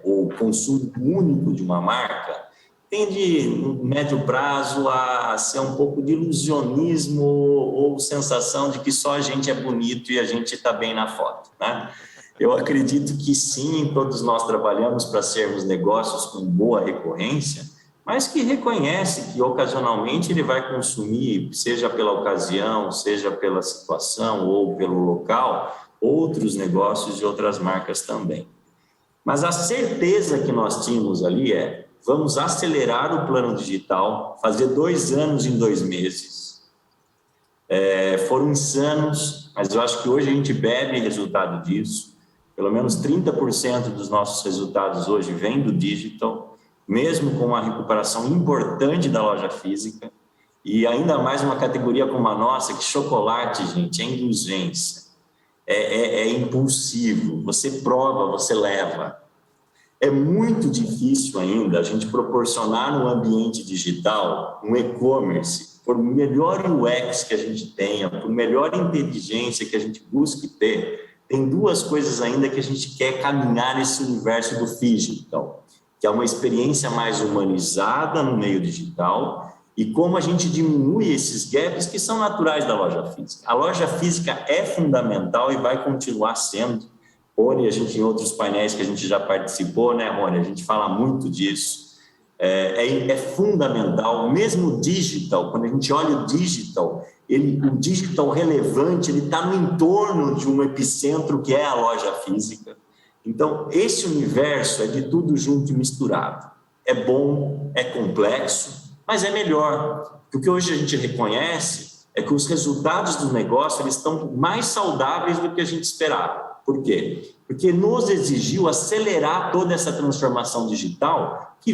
ou consumo único de uma marca tende, no médio prazo, a ser um pouco de ilusionismo ou sensação de que só a gente é bonito e a gente está bem na foto, né? Eu acredito que sim, todos nós trabalhamos para sermos negócios com boa recorrência, mas que reconhece que ocasionalmente ele vai consumir, seja pela ocasião, seja pela situação ou pelo local, outros negócios de outras marcas também. Mas a certeza que nós tínhamos ali vamos acelerar o plano digital, fazer 2 anos em 2 meses. Foram insanos, mas eu acho que hoje a gente bebe resultado disso. Pelo menos 30% dos nossos resultados hoje vêm do digital, mesmo com uma recuperação importante da loja física, e ainda mais uma categoria como a nossa, que chocolate, gente, é indulgência, é impulsivo, você prova, você leva. É muito difícil ainda a gente proporcionar no ambiente digital, um e-commerce, por melhor UX que a gente tenha, por melhor inteligência que a gente busque ter, tem 2 coisas ainda que a gente quer caminhar nesse universo do digital, que é uma experiência mais humanizada no meio digital e como a gente diminui esses gaps que são naturais da loja física. A loja física é fundamental e vai continuar sendo. Rony, a gente em outros painéis que a gente já participou, né, Rony? A gente fala muito disso. É fundamental, mesmo o digital, quando a gente olha o digital, o digital relevante, ele está no entorno de um epicentro que é a loja física. Então, esse universo é de tudo junto e misturado. É bom, é complexo, mas é melhor. O que hoje a gente reconhece é que os resultados do negócio eles estão mais saudáveis do que a gente esperava. Por quê? Porque nos exigiu acelerar toda essa transformação digital que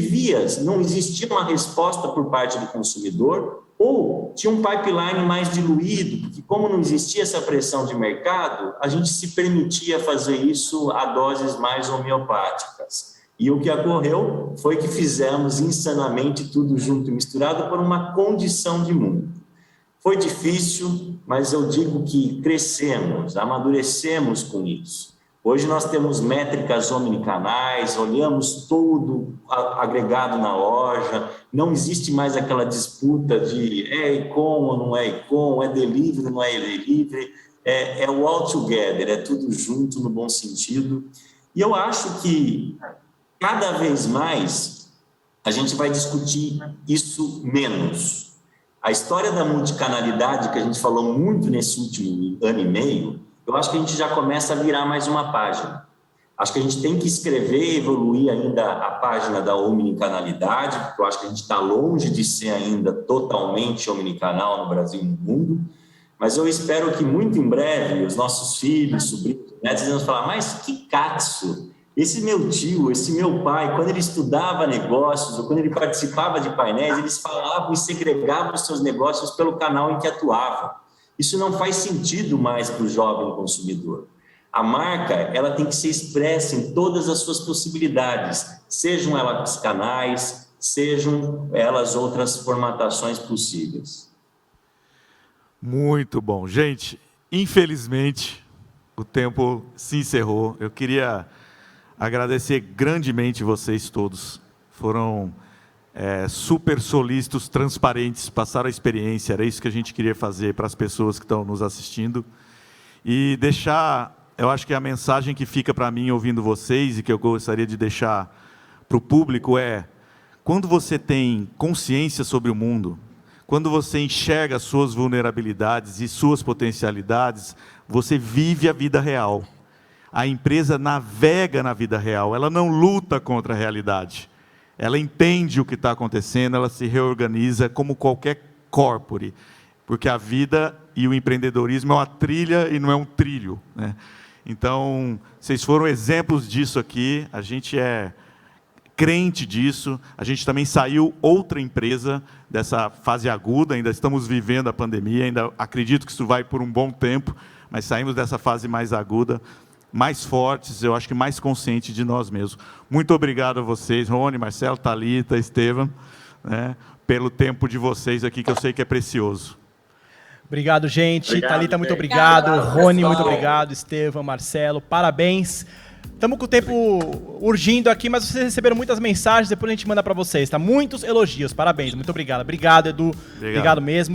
não existia uma resposta por parte do consumidor ou tinha um pipeline mais diluído, porque como não existia essa pressão de mercado, a gente se permitia fazer isso a doses mais homeopáticas. E o que ocorreu foi que fizemos insanamente tudo junto e misturado por uma condição de mundo. Foi difícil, mas eu digo que crescemos, amadurecemos com isso. Hoje nós temos métricas omnicanais, olhamos tudo agregado na loja, não existe mais aquela disputa de e-com ou não é e-com, é delivery ou não é delivery, é o all together, é tudo junto no bom sentido. E eu acho que cada vez mais a gente vai discutir isso menos. A história da multicanalidade, que a gente falou muito nesse último ano e meio, eu acho que a gente já começa a virar mais uma página. Acho que a gente tem que escrever e evoluir ainda a página da omnicanalidade, porque eu acho que a gente está longe de ser ainda totalmente omnicanal no Brasil e no mundo, mas eu espero que muito em breve os nossos filhos, sobrinhos, netos, vão falar, mas que catso! Esse meu tio, esse meu pai, quando ele estudava negócios ou quando ele participava de painéis, eles falavam e segregavam os seus negócios pelo canal em que atuavam. Isso não faz sentido mais para o jovem consumidor. A marca, ela tem que ser expressa em todas as suas possibilidades, sejam elas canais, sejam elas outras formatações possíveis. Muito bom. Gente, infelizmente, o tempo se encerrou. Eu queria agradecer grandemente vocês todos. Foram super solícitos, transparentes, passaram a experiência. Era isso que a gente queria fazer para as pessoas que estão nos assistindo. E deixar... Eu acho que a mensagem que fica para mim ouvindo vocês e que eu gostaria de deixar para o público é: quando você tem consciência sobre o mundo, quando você enxerga suas vulnerabilidades e suas potencialidades, você vive a vida real. A empresa navega na vida real, ela não luta contra a realidade. Ela entende o que está acontecendo, ela se reorganiza como qualquer corpore, porque a vida e o empreendedorismo é uma trilha e não é um trilho, né? Então, vocês foram exemplos disso aqui, a gente é crente disso, a gente também saiu outra empresa dessa fase aguda, ainda estamos vivendo a pandemia, ainda acredito que isso vai por um bom tempo, mas saímos dessa fase mais aguda, mais fortes, eu acho que mais conscientes de nós mesmos. Muito obrigado a vocês, Rony, Marcelo, Thalita, Estevam, né, pelo tempo de vocês aqui, que eu sei que é precioso. Obrigado, gente. Obrigado, Thalita, muito gente. obrigado. Obrigado, Rony, pessoal. muito obrigado. Estevam, Marcelo, parabéns. Estamos com o tempo urgindo aqui, mas vocês receberam muitas mensagens, depois a gente manda para vocês, tá? Muitos elogios, parabéns, muito obrigado. Obrigado, Edu. Obrigado mesmo.